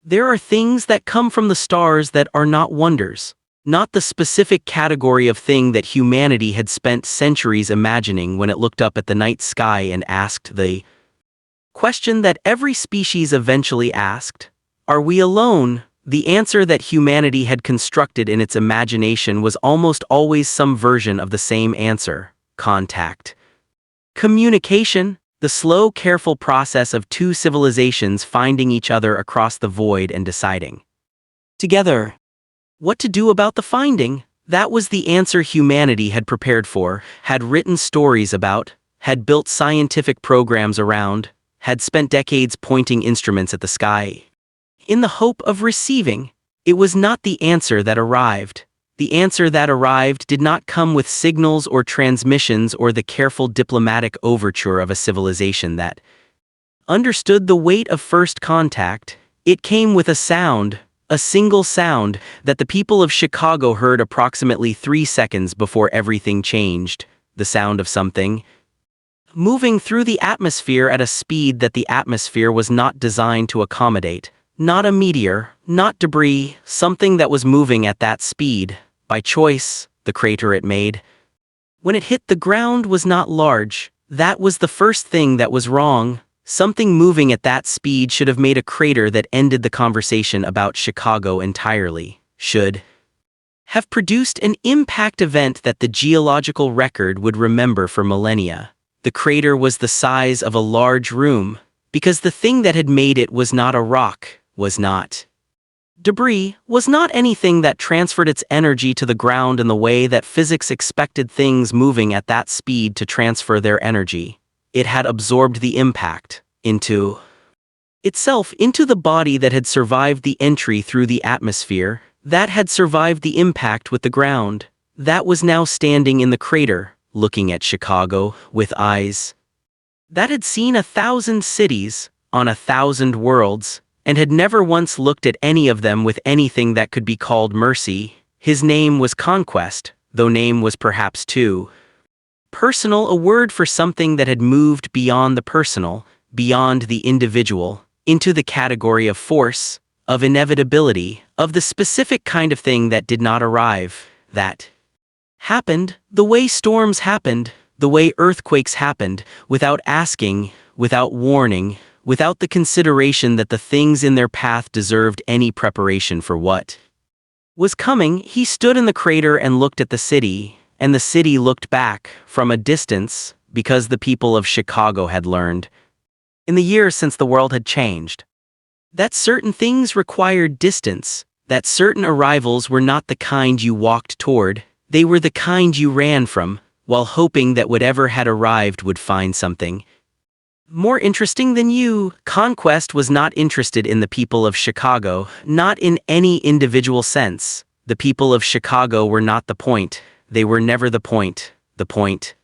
There are things that come from the stars that are not wonders, not the specific category of thing that humanity had spent centuries imagining when it looked up at the night sky and asked the question that every species eventually asked, are we alone? The answer that humanity had constructed in its imagination was almost always some version of the same answer: contact. Communication, the slow, careful process of two civilizations finding each other across the void and deciding together what to do about the finding. That was the answer humanity had prepared for, had written stories about, had built scientific programs around, had spent decades pointing instruments at the sky in the hope of receiving. It was not the answer that arrived. The answer that arrived did not come with signals or transmissions or the careful diplomatic overture of a civilization that understood the weight of first contact. It came with a sound, a single sound, that the people of Chicago heard approximately 3 seconds before everything changed: the sound of something moving through the atmosphere at a speed that the atmosphere was not designed to accommodate. Not a meteor, not debris, something that was moving at that speed, by choice. The crater it made when it hit the ground was not large. That was the first thing that was wrong. Something moving at that speed should have made a crater that ended the conversation about Chicago entirely, should have produced an impact event that the geological record would remember for millennia. The crater was the size of a large room, because the thing that had made it was not a rock, was not debris, was not anything that transferred its energy to the ground in the way that physics expected things moving at that speed to transfer their energy. It had absorbed the impact into itself, into the body that had survived the entry through the atmosphere, that had survived the impact with the ground, that was now standing in the crater, looking at Chicago with eyes that had seen 1,000 cities on 1,000 worlds, and had never once looked at any of them with anything that could be called mercy. His name was Conquest, though name was perhaps too personal a word for something that had moved beyond the personal, beyond the individual, into the category of force, of inevitability, of the specific kind of thing that did not arrive, that happened, the way storms happened, the way earthquakes happened, without asking, without warning, without the consideration that the things in their path deserved any preparation for what was coming. He stood in the crater and looked at the city, and the city looked back from a distance, because the people of Chicago had learned, in the years since the world had changed, that certain things required distance, that certain arrivals were not the kind you walked toward, they were the kind you ran from, while hoping that whatever had arrived would find something more interesting than you. Conquest was not interested in the people of Chicago, not in any individual sense. The people of Chicago were not the point. They were never the point. The point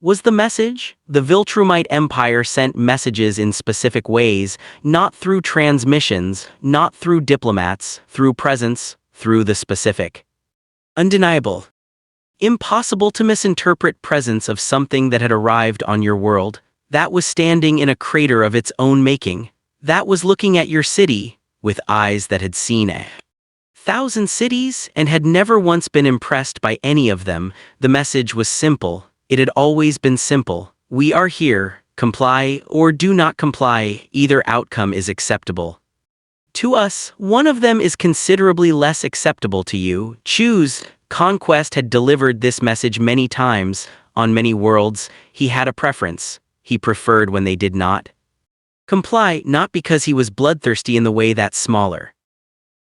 was the message. The Viltrumite Empire sent messages in specific ways, not through transmissions, not through diplomats, through presence, through the specific, undeniable, impossible to misinterpret presence of something that had arrived on your world, that was standing in a crater of its own making, that was looking at your city with eyes that had seen 1,000 cities and had never once been impressed by any of them. The message was simple. It had always been simple. We are here. Comply or do not comply. Either outcome is acceptable to us. One of them is considerably less acceptable to you. Choose. Conquest had delivered this message many times, on many worlds. He had a preference. He preferred when they did not comply, not because he was bloodthirsty in the way that smaller,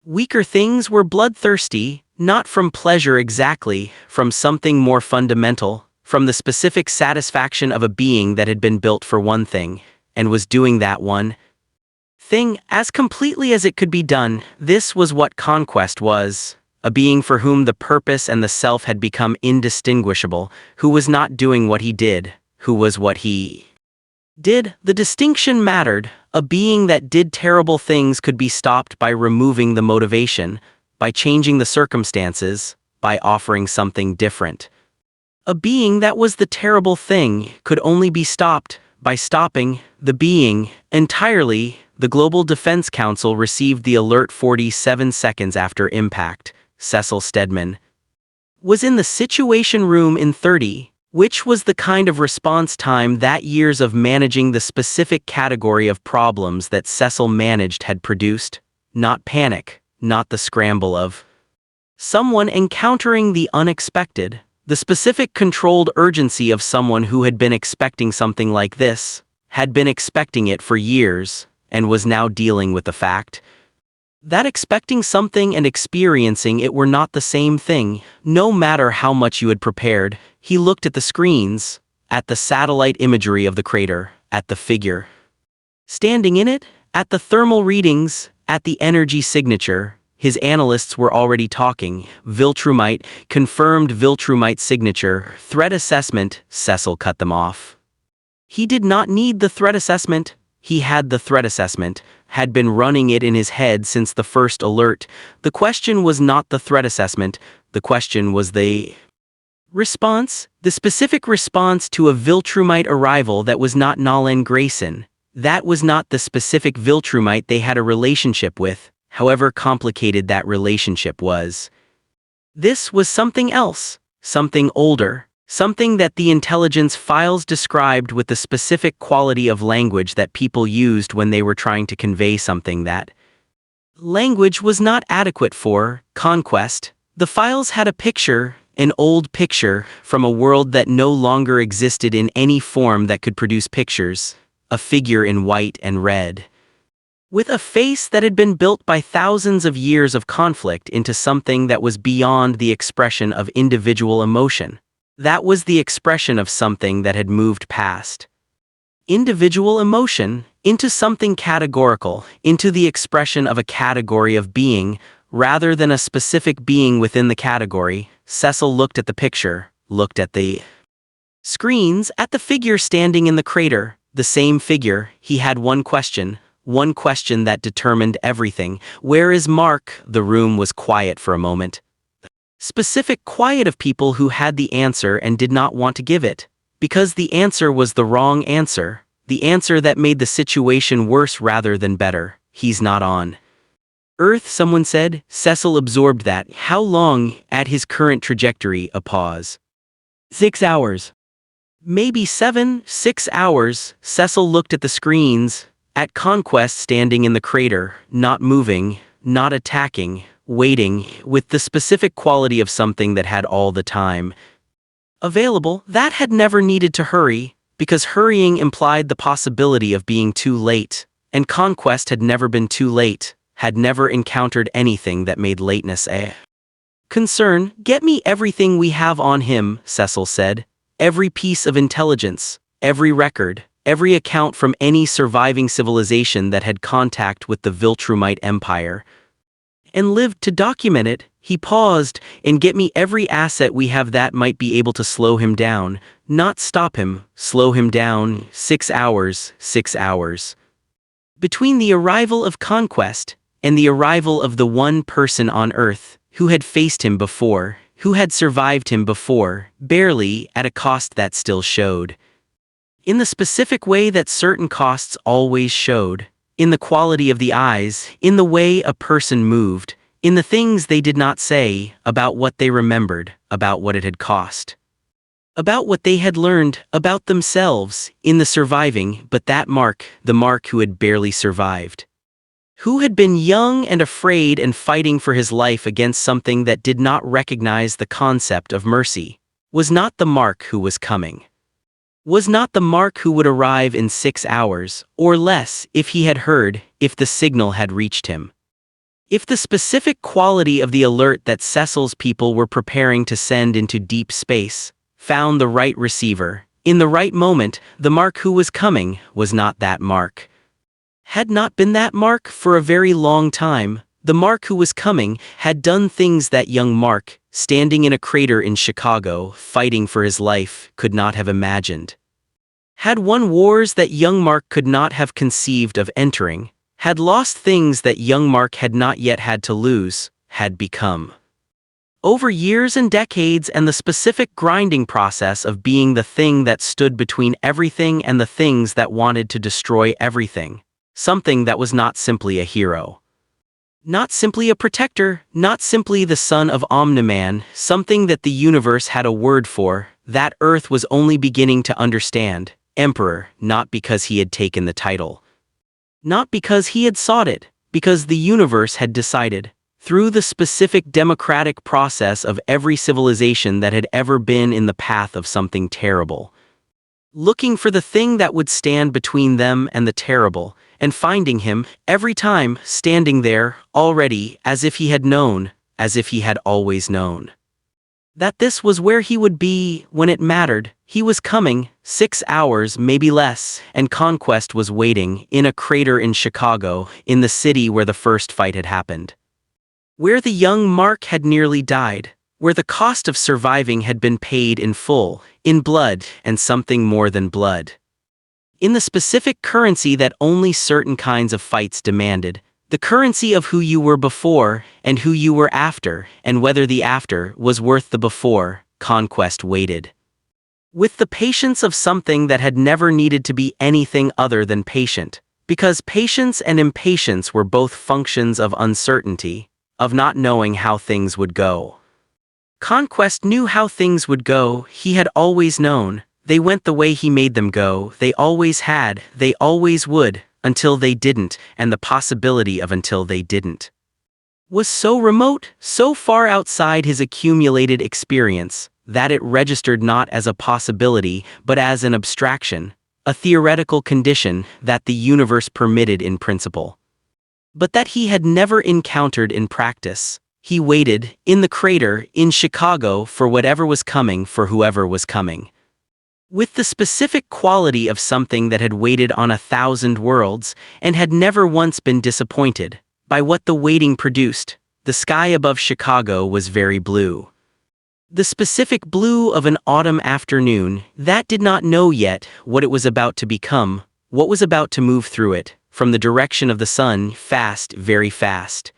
weaker things were bloodthirsty, not from pleasure exactly, from something more fundamental, from the specific satisfaction of a being that had been built for one thing, and was doing that one thing as completely as it could be done. This was what Conquest was. A being for whom the purpose and the self had become indistinguishable, who was not doing what he did, who was what he did. The distinction mattered. A being that did terrible things could be stopped by removing the motivation, by changing the circumstances, by offering something different. A being that was the terrible thing could only be stopped by stopping the being entirely. The Global Defense Council received the alert 47 seconds after impact. Cecil Stedman was in the Situation Room in 30, which was the kind of response time that years of managing the specific category of problems that Cecil managed had produced. Not panic, not the scramble of someone encountering the unexpected, the specific controlled urgency of someone who had been expecting something like this, had been expecting it for years, and was now dealing with the fact that expecting something and experiencing it were not the same thing. No matter how much you had prepared, he looked at the screens, at the satellite imagery of the crater, at the figure standing in it, at the thermal readings, at the energy signature. His analysts were already talking. Viltrumite, confirmed Viltrumite signature, threat assessment. Cecil cut them off. He did not need the threat assessment. He had the threat assessment, had been running it in his head since the first alert. The question was not the threat assessment, the question was the response, the specific response to a Viltrumite arrival that was not Nolan Grayson. That was not the specific Viltrumite they had a relationship with, however complicated that relationship was. This was something else, something older. Something that the intelligence files described with the specific quality of language that people used when they were trying to convey something that language was not adequate for. Conquest. The files had a picture, an old picture, from a world that no longer existed in any form that could produce pictures, a figure in white and red, with a face that had been built by thousands of years of conflict into something that was beyond the expression of individual emotion. That was the expression of something that had moved past individual emotion into something categorical, into the expression of a category of being, rather than a specific being within the category. Cecil looked at the picture, looked at the screens, at the figure standing in the crater, the same figure. He had one question that determined everything. Where is Mark? The room was quiet for a moment. Specific quiet of people who had the answer and did not want to give it, because the answer was the wrong answer, the answer that made the situation worse rather than better. He's not on Earth, someone said. Cecil absorbed that. How long? At his current trajectory, a pause. 6 hours. Maybe 6 hours. Cecil looked at the screens, at Conquest standing in the crater, not moving, not attacking, waiting, with the specific quality of something that had all the time available, that had never needed to hurry, because hurrying implied the possibility of being too late, and Conquest had never been too late, had never encountered anything that made lateness a concern. Get me everything we have on him, Cecil said. Every piece of intelligence, every record, every account from any surviving civilization that had contact with the Viltrumite Empire and lived to document it. He paused. And get me every asset we have that might be able to slow him down, not stop him, slow him down. 6 hours, 6 hours. Between the arrival of Conquest and the arrival of the one person on Earth who had faced him before, who had survived him before, barely, at a cost that still showed. In the specific way that certain costs always showed. In the quality of the eyes, in the way a person moved, in the things they did not say, about what they remembered, about what it had cost, about what they had learned about themselves, in the surviving. But that Mark, the Mark who had barely survived, who had been young and afraid and fighting for his life against something that did not recognize the concept of mercy, was not the Mark who was coming. Was not the Mark who would arrive in 6 hours, or less, if he had heard, if the signal had reached him. If the specific quality of the alert that Cecil's people were preparing to send into deep space found the right receiver, in the right moment, the Mark who was coming was not that Mark. Had not been that Mark for a very long time. The Mark who was coming had done things that young Mark, standing in a crater in Chicago, fighting for his life, could not have imagined. Had won wars that young Mark could not have conceived of entering, had lost things that young Mark had not yet had to lose, had become. Over years and decades and the specific grinding process of being the thing that stood between everything and the things that wanted to destroy everything. Something that was not simply a hero. Not simply a protector, not simply the son of Omni-Man, something that the universe had a word for, that Earth was only beginning to understand. Emperor, not because he had taken the title. Not because he had sought it, because the universe had decided, through the specific democratic process of every civilization that had ever been in the path of something terrible. Looking for the thing that would stand between them and the terrible, and finding him, every time, standing there, already, as if he had known, as if he had always known. That this was where he would be, when it mattered. He was coming, 6 hours, maybe less, and Conquest was waiting, in a crater in Chicago, in the city where the first fight had happened. Where the young Mark had nearly died, where the cost of surviving had been paid in full, in blood, and something more than blood. In the specific currency that only certain kinds of fights demanded, the currency of who you were before, and who you were after, and whether the after was worth the before. Conquest waited. With the patience of something that had never needed to be anything other than patient, because patience and impatience were both functions of uncertainty, of not knowing how things would go. Conquest knew how things would go. He had always known. They went the way he made them go. They always had, they always would, until they didn't, and the possibility of until they didn't was so remote, so far outside his accumulated experience, that it registered not as a possibility, but as an abstraction, a theoretical condition that the universe permitted in principle, but that he had never encountered in practice. He waited, in the crater, in Chicago, for whatever was coming, for whoever was coming. With the specific quality of something that had waited on 1,000 worlds, and had never once been disappointed by what the waiting produced. The sky above Chicago was very blue. The specific blue of an autumn afternoon that did not know yet what it was about to become, what was about to move through it, from the direction of the sun, fast, very fast.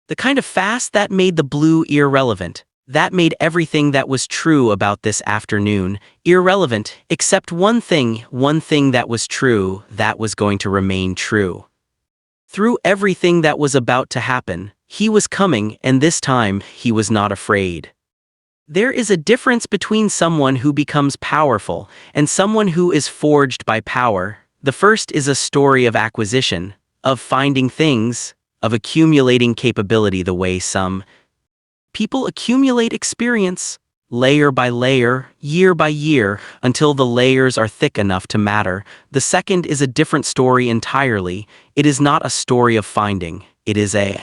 The kind of fast that made the blue irrelevant. That made everything that was true about this afternoon irrelevant, except one thing that was true, that was going to remain true. Through everything that was about to happen, he was coming, and this time, he was not afraid. There is a difference between someone who becomes powerful and someone who is forged by power. The first is a story of acquisition, of finding things, of accumulating capability the way some people accumulate experience, layer by layer, year by year, until the layers are thick enough to matter. The second is a different story entirely. It is not a story of finding, it is a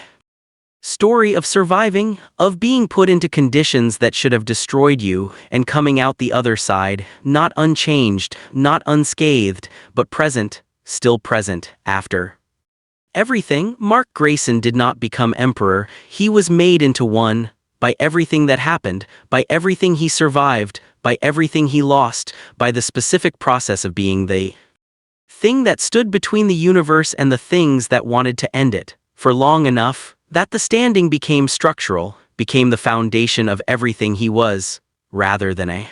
story of surviving, of being put into conditions that should have destroyed you, and coming out the other side, not unchanged, not unscathed, but present, still present, after everything. Mark Grayson did not become emperor, he was made into one. By everything that happened, by everything he survived, by everything he lost, by the specific process of being the thing that stood between the universe and the things that wanted to end it, for long enough, that the standing became structural, became the foundation of everything he was, rather than a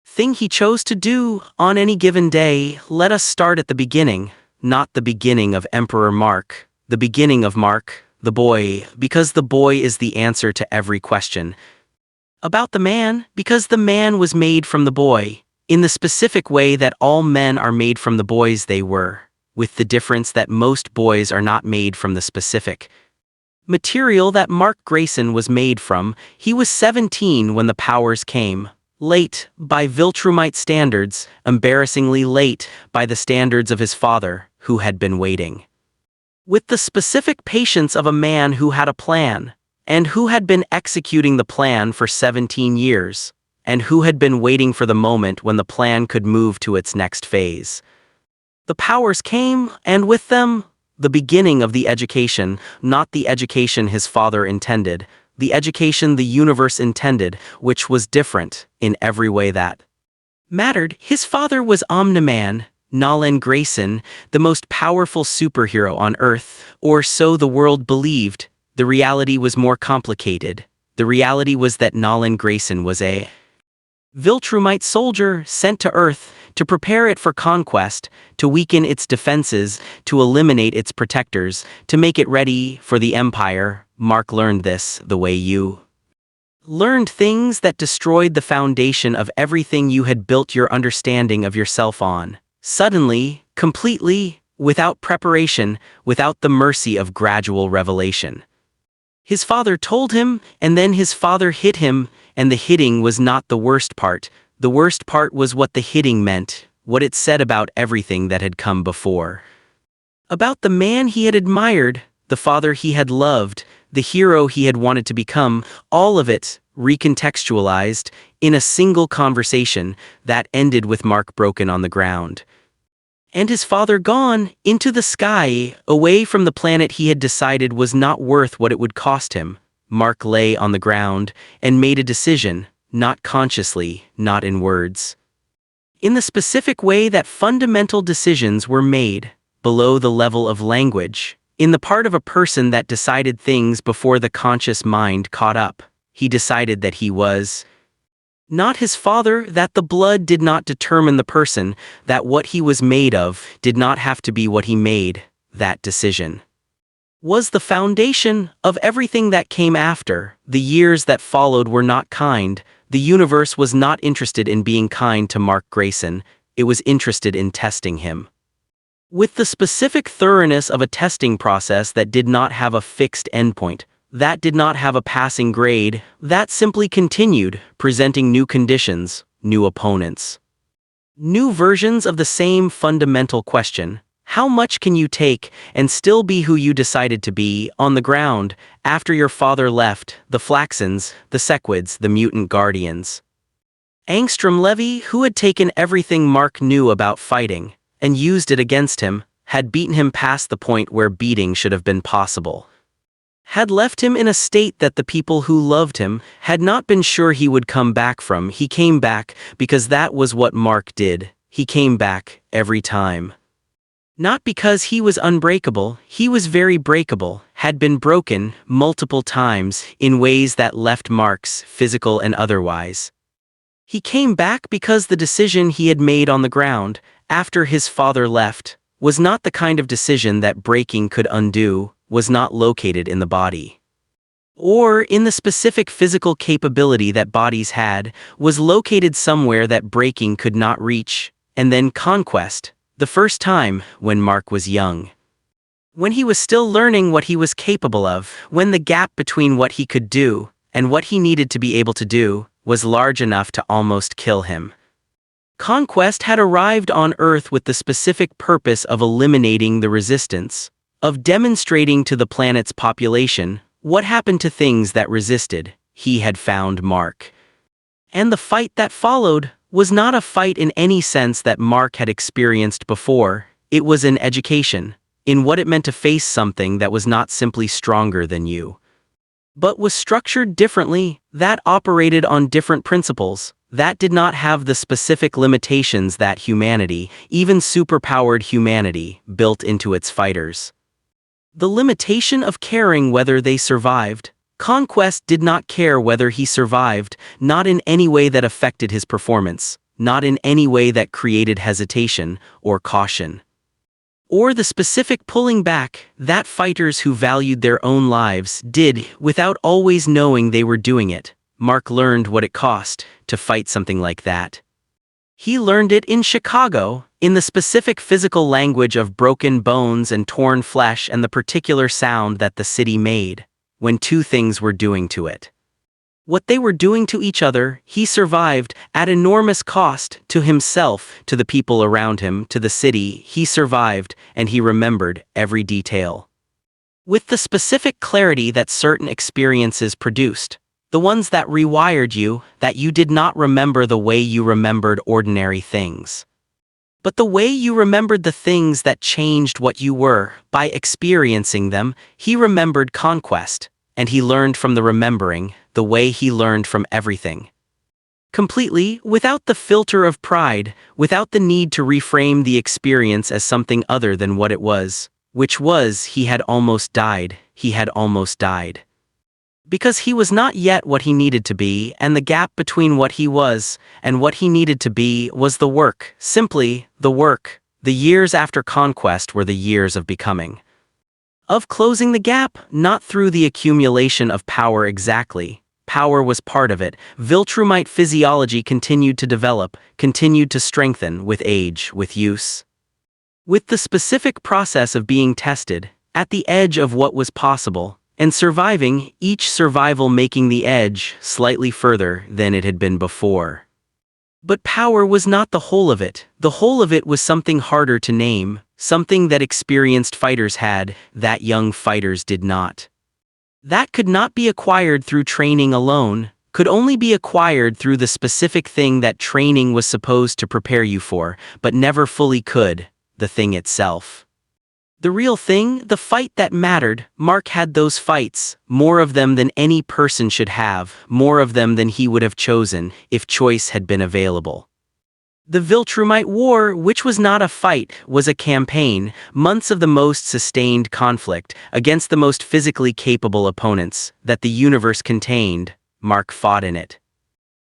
thing he chose to do on any given day. Let us start at the beginning, not the beginning of Emperor Mark, the beginning of Mark, the boy, because the boy is the answer to every question about the man, because the man was made from the boy, in the specific way that all men are made from the boys they were, with the difference that most boys are not made from the specific material that Mark Grayson was made from. He was 17 when the powers came. Late, by Viltrumite standards, embarrassingly late, by the standards of his father, who had been waiting. With the specific patience of a man who had a plan, and who had been executing the plan for 17 years, and who had been waiting for the moment when the plan could move to its next phase. The powers came, and with them, the beginning of the education, not the education his father intended, the education the universe intended, which was different, in every way that mattered. His father was Omni-Man, Nolan Grayson, the most powerful superhero on Earth, or so the world believed. The reality was more complicated. The reality was that Nolan Grayson was a Viltrumite soldier sent to Earth, to prepare it for conquest, to weaken its defenses, to eliminate its protectors, to make it ready for the Empire. Mark learned this the way you learned things that destroyed the foundation of everything you had built your understanding of yourself on. Suddenly, completely, without preparation, without the mercy of gradual revelation. His father told him, and then his father hit him, and the hitting was not the worst part. The worst part was what the hitting meant, what it said about everything that had come before. About the man he had admired, the father he had loved, the hero he had wanted to become, all of it, recontextualized, in a single conversation that ended with Mark broken on the ground. And his father gone, into the sky, away from the planet he had decided was not worth what it would cost him. Mark lay on the ground, and made a decision, not consciously, not in words. In the specific way that fundamental decisions were made, below the level of language. In the part of a person that decided things before the conscious mind caught up, he decided that he was not his father, that the blood did not determine the person, that what he was made of did not have to be what he made. That decision was the foundation of everything that came after. The years that followed were not kind. The universe was not interested in being kind to Mark Grayson, it was interested in testing him. With the specific thoroughness of a testing process that did not have a fixed endpoint, that did not have a passing grade, that simply continued, presenting new conditions, new opponents. New versions of the same fundamental question: how much can you take and still be who you decided to be? On the ground, after your father left, the Flaxens, the Sequids, the mutant guardians. Angstrom Levy, who had taken everything Mark knew about fighting, and used it against him, had beaten him past the point where beating should have been possible. Had left him in a state that the people who loved him had not been sure he would come back from. He came back because that was what Mark did. He came back every time. Not because he was unbreakable, he was very breakable, had been broken multiple times in ways that left marks, physical and otherwise. He came back because the decision he had made on the ground, after his father left, was not the kind of decision that breaking could undo, was not located in the body. Or in the specific physical capability that bodies had, was located somewhere that breaking could not reach. And then conquest, the first time, when Mark was young. When he was still learning what he was capable of, when the gap between what he could do, and what he needed to be able to do, was large enough to almost kill him. Conquest had arrived on Earth with the specific purpose of eliminating the resistance, of demonstrating to the planet's population what happened to things that resisted. He had found Mark. And the fight that followed was not a fight in any sense that Mark had experienced before. It was an education, in what it meant to face something that was not simply stronger than you, but was structured differently, that operated on different principles, that did not have the specific limitations that humanity, even superpowered humanity, built into its fighters. The limitation of caring whether they survived. Conquest did not care whether he survived, not in any way that affected his performance, not in any way that created hesitation or caution. Or the specific pulling back that fighters who valued their own lives did without always knowing they were doing it. Mark learned what it cost to fight something like that. He learned it in Chicago, in the specific physical language of broken bones and torn flesh and the particular sound that the city made when two things were doing to it. What they were doing to each other, he survived at enormous cost to himself, to the people around him, to the city. He survived, and he remembered every detail. With the specific clarity that certain experiences produced. The ones that rewired you, that you did not remember the way you remembered ordinary things, but the way you remembered the things that changed what you were. By experiencing them, he remembered conquest, and he learned from the remembering, the way he learned from everything. Completely, without the filter of pride, without the need to reframe the experience as something other than what it was, which was he had almost died, he had almost died. Because he was not yet what he needed to be, and the gap between what he was and what he needed to be was the work, simply the work. The years after Conquest were the years of becoming. Of closing the gap, not through the accumulation of power exactly. Power was part of it. Viltrumite physiology continued to develop, continued to strengthen with age, with use. With the specific process of being tested, at the edge of what was possible, and surviving, each survival making the edge slightly further than it had been before. But power was not the whole of it. The whole of it was something harder to name, something that experienced fighters had, that young fighters did not. That could not be acquired through training alone, could only be acquired through the specific thing that training was supposed to prepare you for, but never fully could, the thing itself. The real thing, the fight that mattered. Mark had those fights, more of them than any person should have, more of them than he would have chosen, if choice had been available. The Viltrumite War, which was not a fight, was a campaign, months of the most sustained conflict, against the most physically capable opponents that the universe contained. Mark fought in it.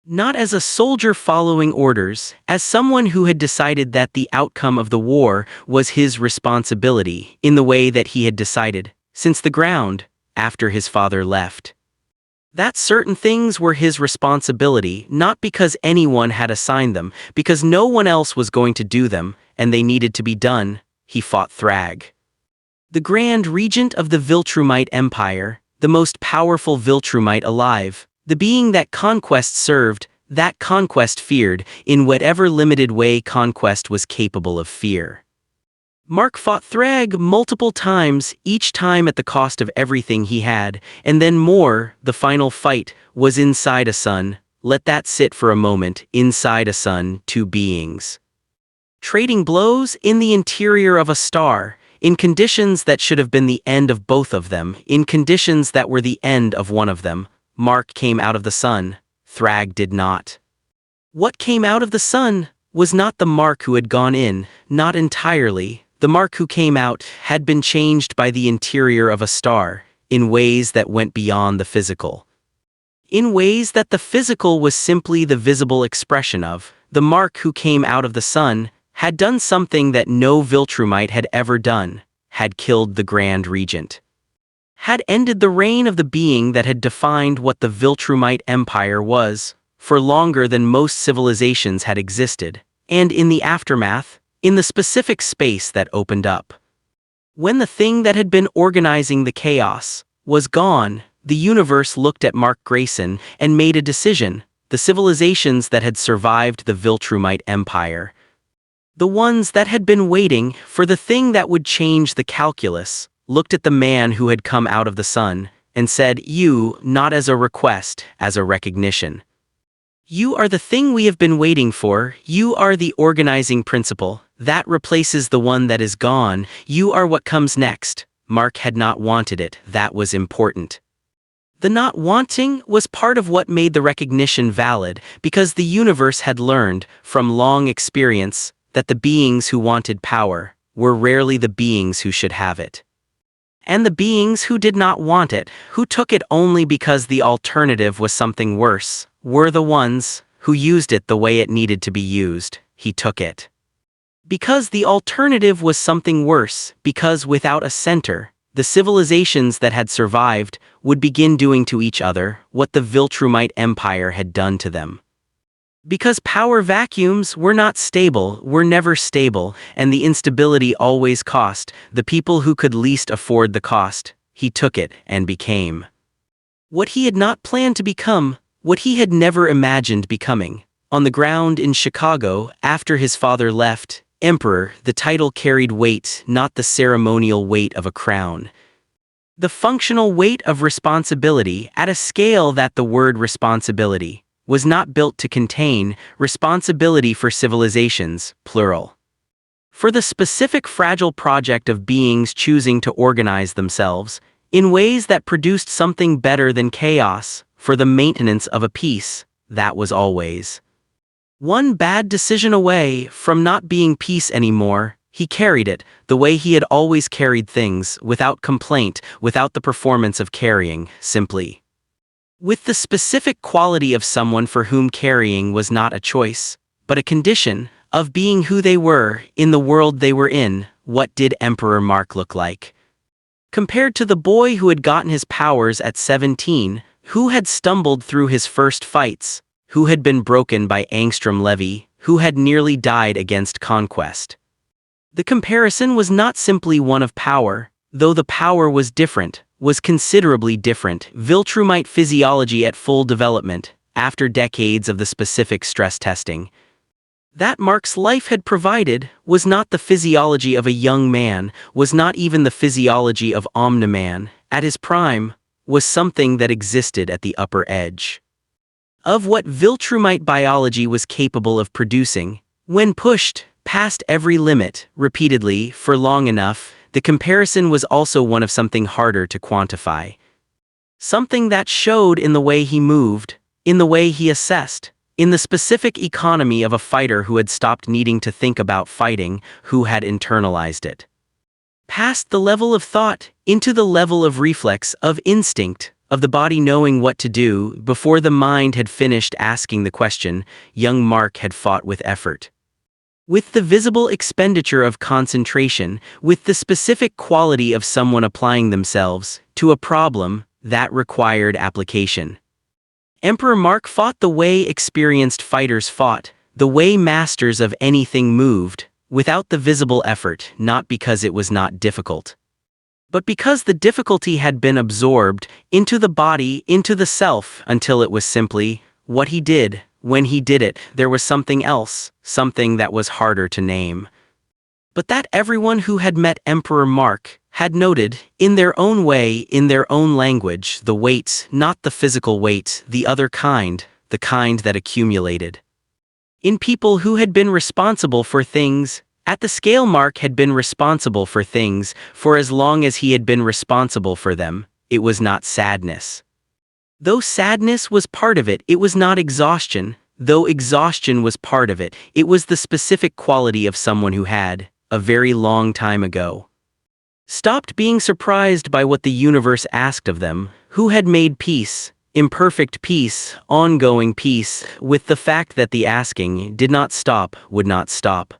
Not as a soldier following orders, as someone who had decided that the outcome of the war was his responsibility, in the way that he had decided, since the ground, after his father left. That certain things were his responsibility, not because anyone had assigned them, because no one else was going to do them, and they needed to be done. He fought Thrag, the Grand Regent of the Viltrumite Empire, the most powerful Viltrumite alive. The being that Conquest served, that Conquest feared, in whatever limited way Conquest was capable of fear. Mark fought Thrag multiple times, each time at the cost of everything he had, and then more. The final fight was inside a sun. Let that sit for a moment. Inside a sun, two beings trading blows in the interior of a star, in conditions that should have been the end of both of them, in conditions that were the end of one of them. Mark came out of the sun, Thrag did not. What came out of the sun was not the Mark who had gone in, not entirely. The Mark who came out had been changed by the interior of a star, in ways that went beyond the physical. In ways that the physical was simply the visible expression of. The Mark who came out of the sun had done something that no Viltrumite had ever done, had killed the Grand Regent. Had ended the reign of the being that had defined what the Viltrumite Empire was, for longer than most civilizations had existed, and in the aftermath, in the specific space that opened up. When the thing that had been organizing the chaos was gone, the universe looked at Mark Grayson and made a decision. The civilizations that had survived the Viltrumite Empire, the ones that had been waiting for the thing that would change the calculus, looked at the man who had come out of the sun, and said, "You, not as a request, as a recognition. You are the thing we have been waiting for, you are the organizing principle, that replaces the one that is gone, you are what comes next." Mark had not wanted it, that was important. The not wanting was part of what made the recognition valid, because the universe had learned, from long experience, that the beings who wanted power were rarely the beings who should have it. And the beings who did not want it, who took it only because the alternative was something worse, were the ones who used it the way it needed to be used. He took it because the alternative was something worse, because without a center, the civilizations that had survived would begin doing to each other what the Viltrumite Empire had done to them. Because power vacuums were not stable, were never stable, and the instability always cost, the people who could least afford the cost. He took it and became what he had not planned to become, what he had never imagined becoming. On the ground in Chicago, after his father left, Emperor, the title carried weight, not the ceremonial weight of a crown. The functional weight of responsibility at a scale that the word responsibility was not built to contain. Responsibility for civilizations, plural. For the specific fragile project of beings choosing to organize themselves in ways that produced something better than chaos, for the maintenance of a peace that was always one bad decision away from not being peace anymore. He carried it the way he had always carried things, without complaint, without the performance of carrying, simply with the specific quality of someone for whom carrying was not a choice, but a condition of being who they were in the world they were in. What did Emperor Mark look like? Compared to the boy who had gotten his powers at 17, who had stumbled through his first fights, who had been broken by Angstrom Levy, who had nearly died against Conquest. The comparison was not simply one of power, though the power was different, was considerably different. Viltrumite physiology at full development, after decades of the specific stress testing that Mark's life had provided, was not the physiology of a young man, was not even the physiology of Omni-Man, at his prime, was something that existed at the upper edge of what Viltrumite biology was capable of producing. When pushed past every limit, repeatedly, for long enough, the comparison was also one of something harder to quantify. Something that showed in the way he moved, in the way he assessed, in the specific economy of a fighter who had stopped needing to think about fighting, who had internalized it. Past the level of thought, into the level of reflex, of instinct, of the body knowing what to do. Before the mind had finished asking the question, young Mark had fought with effort, with the visible expenditure of concentration, with the specific quality of someone applying themselves to a problem that required application. Emperor Mark fought the way experienced fighters fought, the way masters of anything moved, without the visible effort, not because it was not difficult, but because the difficulty had been absorbed into the body, into the self, until it was simply what he did. When he did it, there was something else, something that was harder to name, but that everyone who had met Emperor Mark had noted, in their own way, in their own language, the weight, not the physical weight, the other kind, the kind that accumulated. In people who had been responsible for things, at the scale Mark had been responsible for things, for as long as he had been responsible for them, it was not sadness. Though sadness was part of it, it was not exhaustion. Though exhaustion was part of it, it was the specific quality of someone who had, a very long time ago, stopped being surprised by what the universe asked of them, who had made peace, imperfect peace, ongoing peace, with the fact that the asking did not stop, would not stop.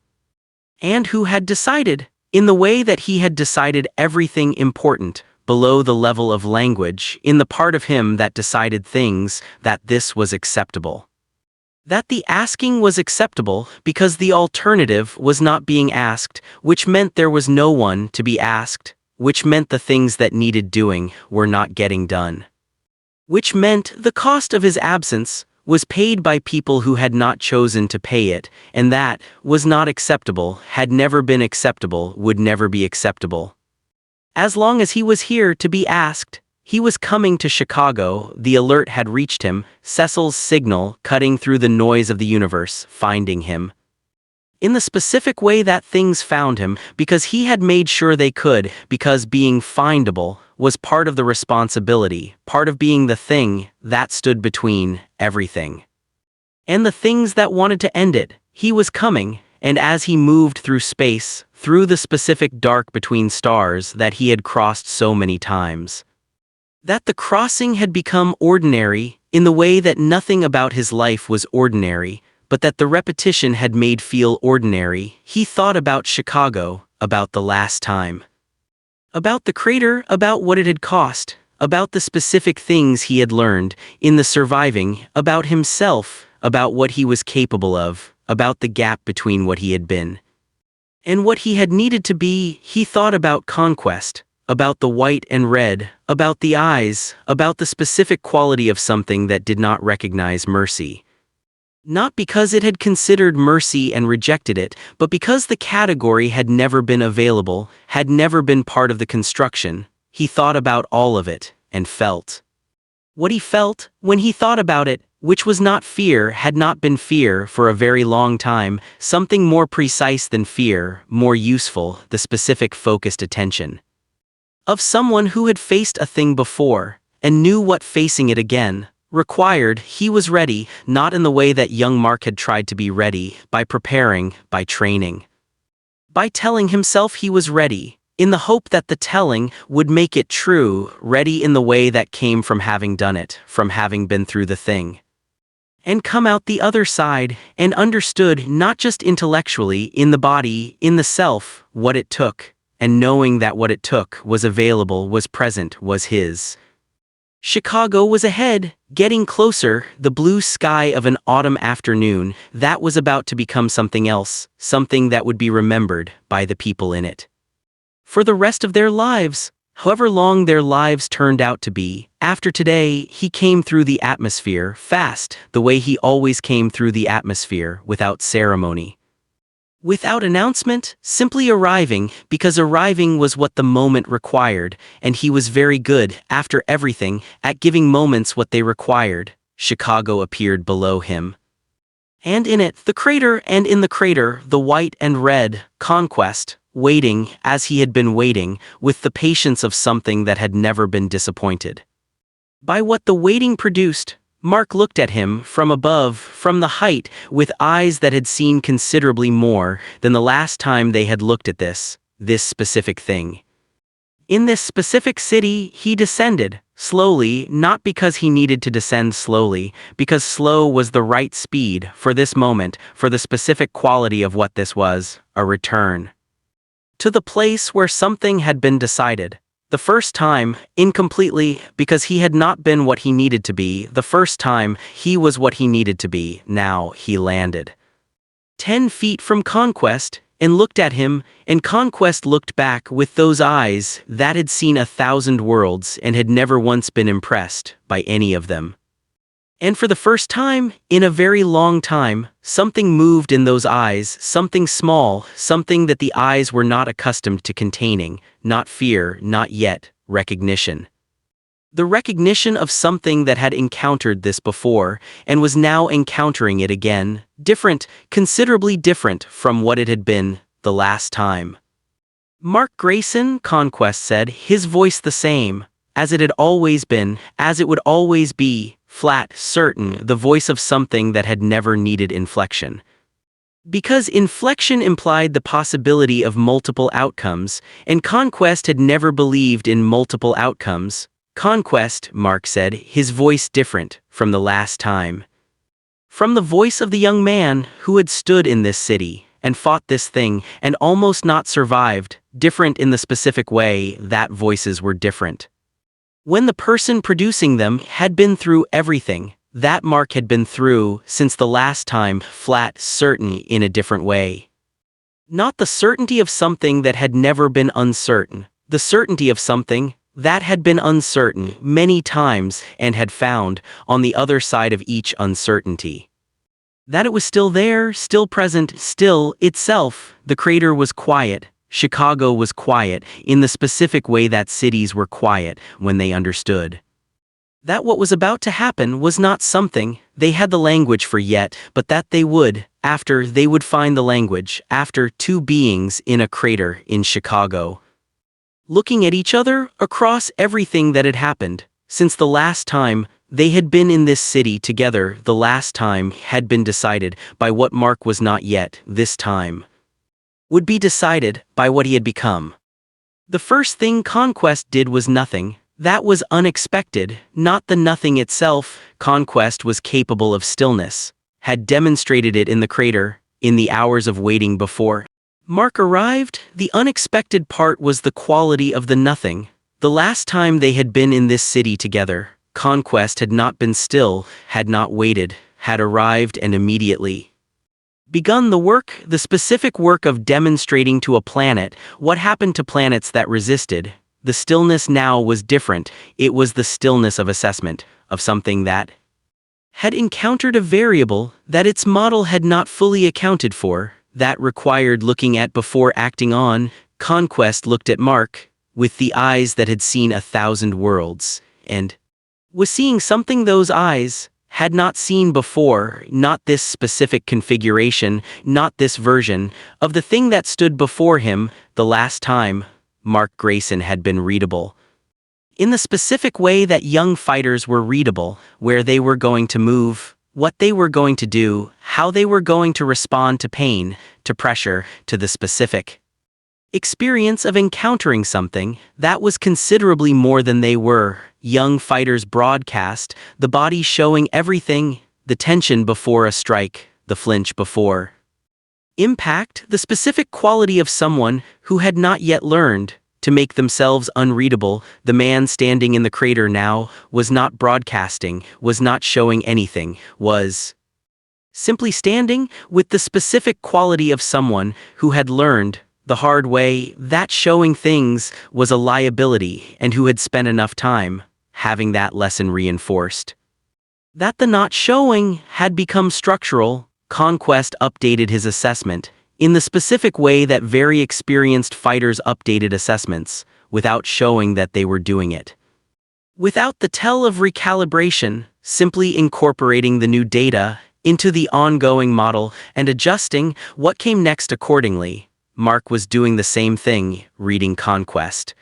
And who had decided, in the way that he had decided everything important, below the level of language, in the part of him that decided things, that this was acceptable. That the asking was acceptable because the alternative was not being asked, which meant there was no one to be asked, which meant the things that needed doing were not getting done, which meant the cost of his absence was paid by people who had not chosen to pay it, and that was not acceptable, had never been acceptable, would never be acceptable. As long as he was here to be asked, he was coming to Chicago. The alert had reached him, Cecil's signal cutting through the noise of the universe, finding him in the specific way that things found him, because he had made sure they could, because being findable was part of the responsibility, part of being the thing that stood between everything and the things that wanted to end it. He was coming, and as he moved through space, through the specific dark between stars that he had crossed so many times, that the crossing had become ordinary, in the way that nothing about his life was ordinary, but that the repetition had made feel ordinary, he thought about Chicago, about the last time, about the crater, about what it had cost, about the specific things he had learned, in the surviving, about himself, about what he was capable of, about the gap between what he had been and what he had needed to be. He thought about Conquest, about the white and red, about the eyes, about the specific quality of something that did not recognize mercy. Not because it had considered mercy and rejected it, but because the category had never been available, had never been part of the construction. He thought about all of it, and felt what he felt when he thought about it, which was not fear, had not been fear for a very long time, something more precise than fear, more useful, the specific focused attention of someone who had faced a thing before, and knew what facing it again required. He was ready, not in the way that young Mark had tried to be ready, by preparing, by training, by telling himself he was ready, in the hope that the telling would make it true, ready in the way that came from having done it, from having been through the thing. And come out the other side, and understood not just intellectually, in the body, in the self, what it took, and knowing that what it took was available, was present, was his. Chicago was ahead, getting closer, the blue sky of an autumn afternoon that was about to become something else, something that would be remembered by the people in it for the rest of their lives, however long their lives turned out to be. After today, he came through the atmosphere, fast, the way he always came through the atmosphere, without ceremony. Without announcement, simply arriving, because arriving was what the moment required, and he was very good, after everything, at giving moments what they required. Chicago appeared below him. And in it, the crater, and in the crater, the white and red, Conquest, waiting, as he had been waiting, with the patience of something that had never been disappointed. By what the waiting produced, Mark looked at him from above, from the height, with eyes that had seen considerably more than the last time they had looked at this specific thing. In this specific city, he descended, slowly, not because he needed to descend slowly, because slow was the right speed for this moment, for the specific quality of what this was, a return to the place where something had been decided. The first time, incompletely, because he had not been what he needed to be. The first time, he was what he needed to be. Now he landed 10 feet from Conquest, and looked at him, and Conquest looked back with those eyes that had seen 1,000 worlds and had never once been impressed by any of them. And for the first time, in a very long time, something moved in those eyes, something small, something that the eyes were not accustomed to containing, not fear, not yet, recognition. The recognition of something that had encountered this before, and was now encountering it again, different, considerably different from what it had been the last time. Mark Grayson, Conquest said, his voice the same, as it had always been, as it would always be, flat, certain, the voice of something that had never needed inflection. Because inflection implied the possibility of multiple outcomes, and Conquest had never believed in multiple outcomes. Conquest, Mark said, his voice different from the last time. From the voice of the young man who had stood in this city, and fought this thing, and almost not survived, different in the specific way that voices were different. When the person producing them had been through everything that Mark had been through since the last time, flat, certain in a different way. Not the certainty of something that had never been uncertain, the certainty of something that had been uncertain many times and had found, on the other side of each uncertainty, that it was still there, still present, still itself. The crater was quiet. Chicago was quiet, in the specific way that cities were quiet when they understood that what was about to happen was not something they had the language for yet, but that they would, after they would find the language, after two beings in a crater in Chicago, looking at each other across everything that had happened since the last time they had been in this city together. The last time had been decided by what Mark was not yet. This time would be decided by what he had become. The first thing Conquest did was nothing. That was unexpected, not the nothing itself. Conquest was capable of stillness, had demonstrated it in the crater, in the hours of waiting before Mark arrived. The unexpected part was the quality of the nothing. The last time they had been in this city together, Conquest had not been still, had not waited, had arrived and immediately begun the work, the specific work of demonstrating to a planet what happened to planets that resisted. The stillness now was different. It was the stillness of assessment, of something that had encountered a variable that its model had not fully accounted for, that required looking at before acting on. Conquest looked at Mark with the eyes that had seen 1,000 worlds, and was seeing something those eyes had not seen before, not this specific configuration, not this version of the thing that stood before him the last time. Mark Grayson had been readable in the specific way that young fighters were readable, where they were going to move, what they were going to do, how they were going to respond to pain, to pressure, to the specific experience of encountering something that was considerably more than they were. Young fighters broadcast, the body showing everything, the tension before a strike, the flinch before impact, the specific quality of someone who had not yet learned to make themselves unreadable. The man standing in the crater now was not broadcasting, was not showing anything, was simply standing with the specific quality of someone who had learned the hard way that showing things was a liability and who had spent enough time having that lesson reinforced. That the not showing had become structural. Conquest updated his assessment in the specific way that very experienced fighters updated assessments, without showing that they were doing it. Without the tell of recalibration, simply incorporating the new data into the ongoing model and adjusting what came next accordingly. Mark was doing the same thing, reading Conquest.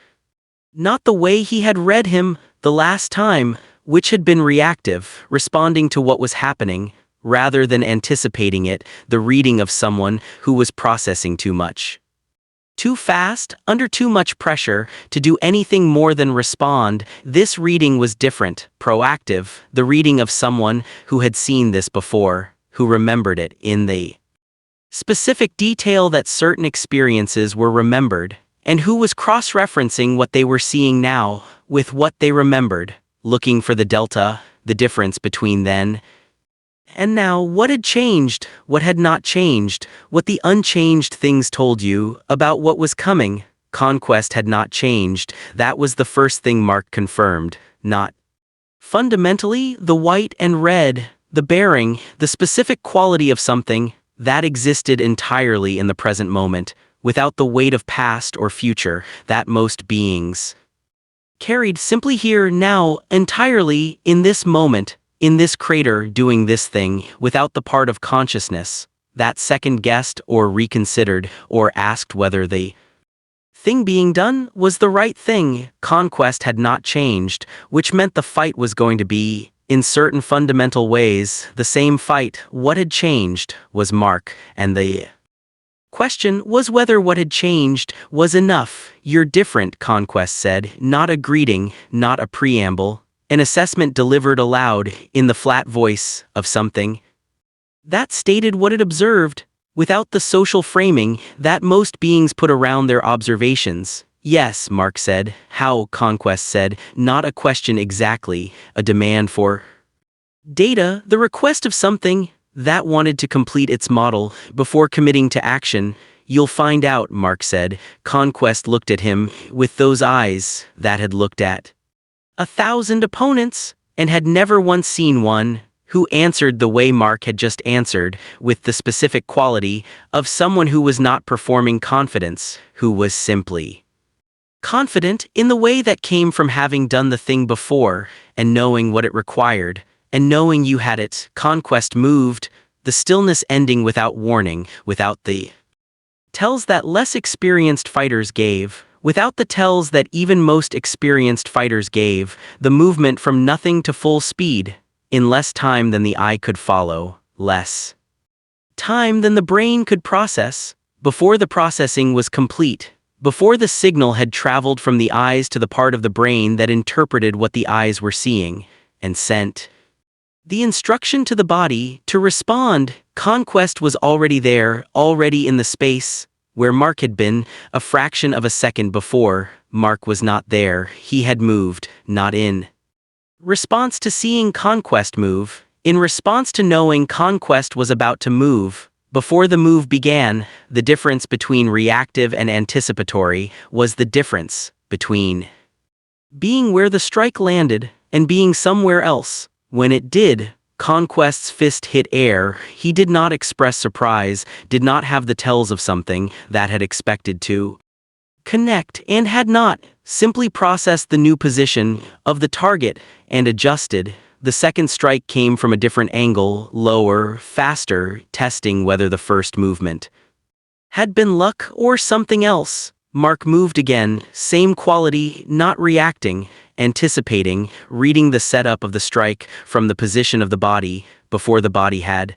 Not the way he had read him the last time, which had been reactive, responding to what was happening, rather than anticipating it, the reading of someone who was processing too much. Too fast, under too much pressure, to do anything more than respond. This reading was different, proactive, the reading of someone who had seen this before, who remembered it in the specific detail that certain experiences were remembered, and who was cross-referencing what they were seeing now with what they remembered, looking for the delta, the difference between then and now. What had changed, what had not changed, what the unchanged things told you about what was coming. Conquest had not changed. That was the first thing Mark confirmed. Not fundamentally, the white and red, the bearing, the specific quality of something that existed entirely in the present moment, without the weight of past or future that most beings carried, simply here, now, entirely, in this moment, in this crater, doing this thing, without the part of consciousness that second-guessed or reconsidered or asked whether the thing being done was the right thing. Conquest had not changed, which meant the fight was going to be, in certain fundamental ways, the same fight. What had changed was Mark, and the question was whether what had changed was enough. You're different, Conquest said, not a greeting, not a preamble, an assessment delivered aloud in the flat voice of something that stated what it observed, without the social framing that most beings put around their observations. Yes, Mark said. How? Conquest said. Not a question exactly, a demand for data, the request of something that wanted to complete its model before committing to action. You'll find out, Mark said. Conquest looked at him with those eyes that had looked at 1,000 opponents and had never once seen one who answered the way Mark had just answered, with the specific quality of someone who was not performing confidence, who was simply confident in the way that came from having done the thing before and knowing what it required, and knowing you had it. Conquest moved, the stillness ending without warning, without the tells that less experienced fighters gave, without the tells that even most experienced fighters gave, the movement from nothing to full speed, in less time than the eye could follow, less time than the brain could process, before the processing was complete, before the signal had traveled from the eyes to the part of the brain that interpreted what the eyes were seeing, and sent the instruction to the body to respond. Conquest was already there, already in the space where Mark had been. A fraction of a second before, Mark was not there. He had moved, not in response to seeing Conquest move, in response to knowing Conquest was about to move. Before the move began, the difference between reactive and anticipatory was the difference between being where the strike landed and being somewhere else. When it did, Conquest's fist hit air. He did not express surprise, did not have the tells of something that had expected to connect, and had not simply processed the new position of the target and adjusted. The second strike came from a different angle, lower, faster, testing whether the first movement had been luck or something else. Mark moved again, same quality, not reacting, anticipating, reading the setup of the strike from the position of the body before the body had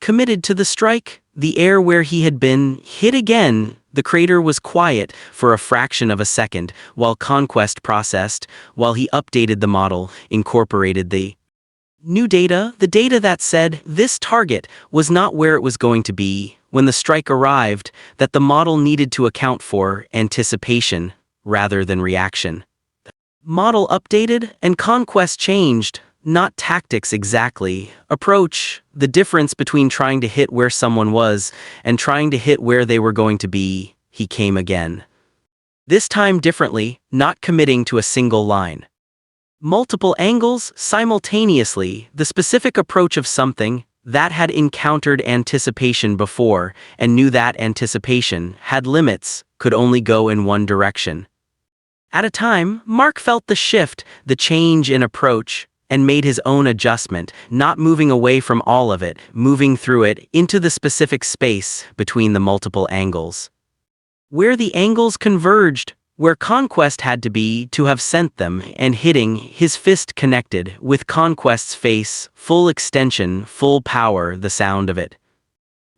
committed to the strike. The air where he had been hit again, The crater was quiet for a fraction of a second while Conquest processed, while he updated the model, incorporated the new data, the data that said this target was not where it was going to be when the strike arrived, that the model needed to account for anticipation rather than reaction. Model updated and Conquest changed, not tactics exactly. Approach, the difference between trying to hit where someone was and trying to hit where they were going to be. He came again. This time differently, not committing to a single line. Multiple angles simultaneously, the specific approach of something that had encountered anticipation before and knew that anticipation had limits, could only go in one direction. At a time, Mark felt the shift, the change in approach, and made his own adjustment, not moving away from all of it, moving through it into the specific space between the multiple angles. Where the angles converged, where Conquest had to be to have sent them, and hitting, his fist connected with Conquest's face, full extension, full power. The sound of it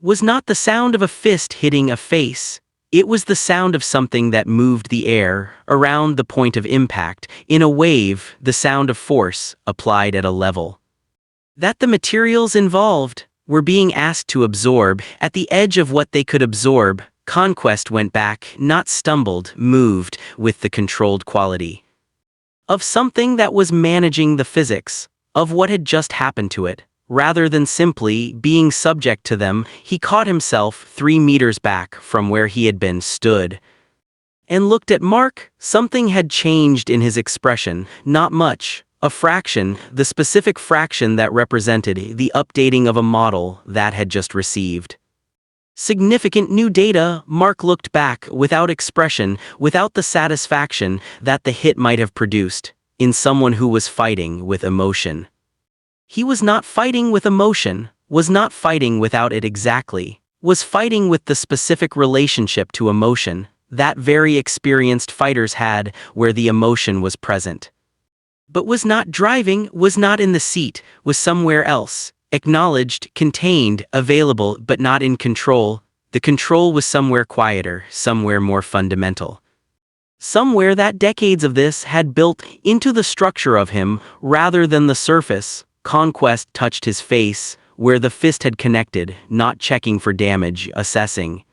was not the sound of a fist hitting a face. It was the sound of something that moved the air around the point of impact, in a wave, the sound of force applied at a level that the materials involved were being asked to absorb. At the edge of what they could absorb, Conquest went back, not stumbled, moved, with the controlled quality of something that was managing the physics of what had just happened to it. Rather than simply being subject to them, he caught himself 3 meters back from where he had been stood and looked at Mark. Something had changed in his expression, not much, a fraction, the specific fraction that represented the updating of a model that had just received significant new data. Mark looked back without expression, without the satisfaction that the hit might have produced in someone who was fighting with emotion. He was not fighting with emotion, was not fighting without it exactly, was fighting with the specific relationship to emotion that very experienced fighters had, where the emotion was present. But was not driving, was not in the seat, was somewhere else, acknowledged, contained, available, but not in control. The control was somewhere quieter, somewhere more fundamental. Somewhere that decades of this had built into the structure of him rather than the surface. Conquest touched his face, where the fist had connected, not checking for damage, assessing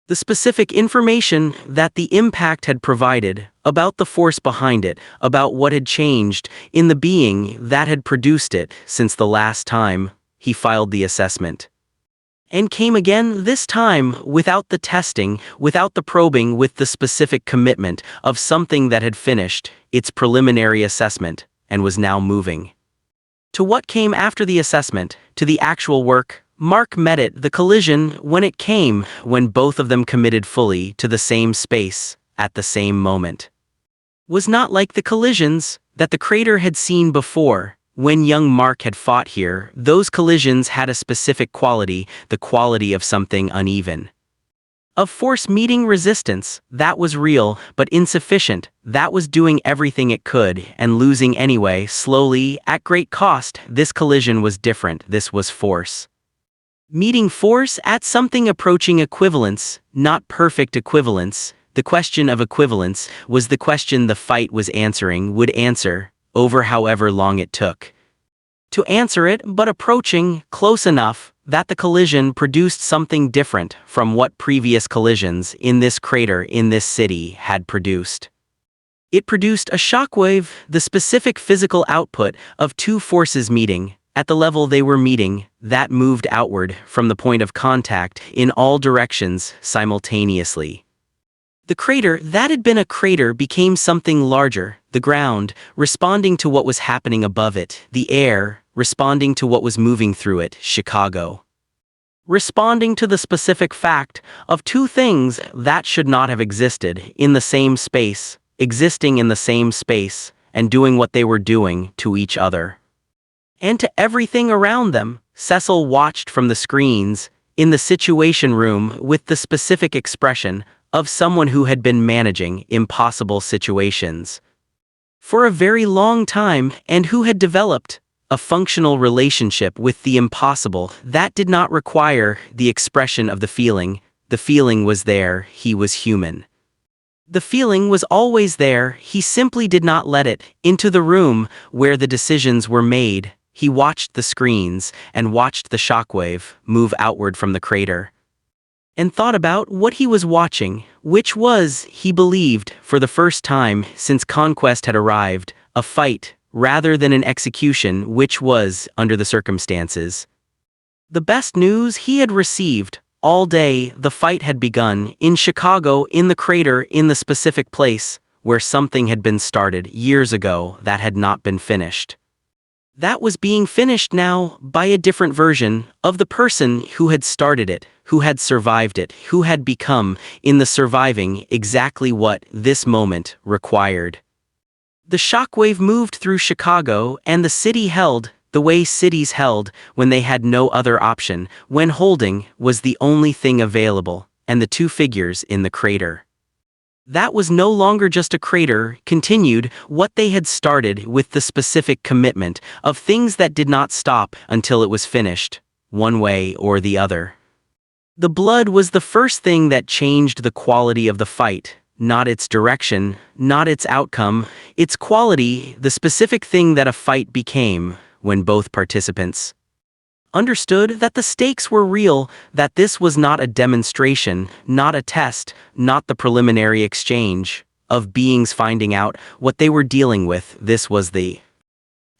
the specific information that the impact had provided, about the force behind it, about what had changed in the being that had produced it since the last time he filed the assessment. And came again, this time without the testing, without the probing, with the specific commitment of something that had finished its preliminary assessment and was now moving to what came after the assessment, to the actual work. Mark met it, the collision, when it came, when both of them committed fully to the same space, at the same moment. Was not like the collisions that the crater had seen before. When young Mark had fought here, those collisions had a specific quality, the quality of something uneven. Of force meeting resistance, that was real, but insufficient, that was doing everything it could, and losing anyway, slowly, at great cost. This collision was different, this was force meeting force at something approaching equivalence, not perfect equivalence. The question of equivalence was the question the fight was answering, would answer, over however long it took to answer it, but approaching, close enough, that the collision produced something different from what previous collisions in this crater in this city had produced. It produced a shockwave, the specific physical output of two forces meeting, at the level they were meeting, that moved outward from the point of contact in all directions simultaneously. The crater that had been a crater became something larger, the ground, responding to what was happening above it, the air, responding to what was moving through it, Chicago. Responding to the specific fact of two things that should not have existed in the same space, existing in the same space, and doing what they were doing to each other. And to everything around them. Cecil watched from the screens, in the situation room, with the specific expression of someone who had been managing impossible situations for a very long time and who had developed a functional relationship with the impossible that did not require the expression of the feeling The feeling was there, he was human. The feeling was always there, he simply did not let it into the room where the decisions were made. He watched the screens and watched the shockwave move outward from the crater. And thought about what he was watching, which was, he believed, for the first time since Conquest had arrived, a fight, rather than an execution, which was, under the circumstances, the best news he had received. All day, the fight had begun, in Chicago, in the crater, in the specific place, where something had been started years ago that had not been finished. That was being finished now, by a different version, of the person who had started it, who had survived it, who had become, in the surviving, exactly what this moment required. The shockwave moved through Chicago, and the city held, the way cities held, when they had no other option, when holding was the only thing available, and the two figures in the crater. That was no longer just a crater, continued, what they had started with the specific commitment of things that did not stop until it was finished, one way or the other. The blood was the first thing that changed the quality of the fight, not its direction, not its outcome, its quality, the specific thing that a fight became, when both participants understood that the stakes were real, that this was not a demonstration, not a test, not the preliminary exchange of beings finding out what they were dealing with. This was the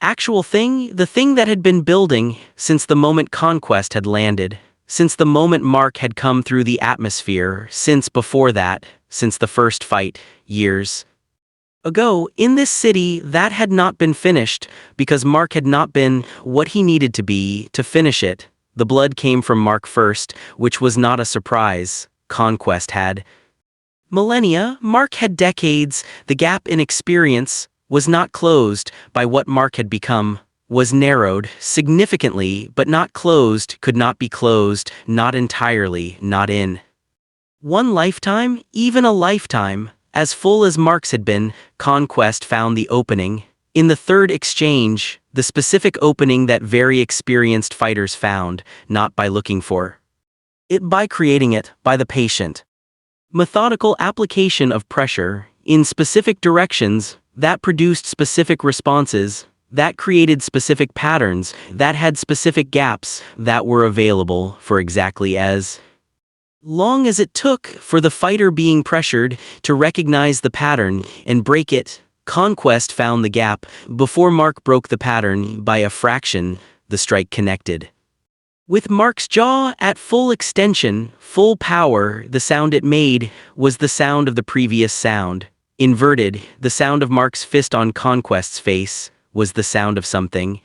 actual thing, the thing that had been building since the moment Conquest had landed, since the moment Mark had come through the atmosphere, since before that, since the first fight, years ago, in this city that had not been finished, because Mark had not been what he needed to be to finish it. The blood came from Mark first, which was not a surprise. Conquest had millennia, Mark had decades. The gap in experience was not closed by what Mark had become, was narrowed significantly, but not closed, could not be closed, not entirely, not in one lifetime, even a lifetime. As full as Mark's had been, Conquest found the opening. In the third exchange, the specific opening that very experienced fighters found, not by looking for it, by creating it, by the patient, methodical application of pressure, in specific directions, that produced specific responses, that created specific patterns, that had specific gaps, that were available for exactly as long as it took for the fighter being pressured to recognize the pattern and break it. Conquest found the gap before Mark broke the pattern by a fraction. The strike connected with Mark's jaw at full extension, full power. The sound it made was the sound of the previous sound. Inverted, the sound of Mark's fist on Conquest's face was the sound of something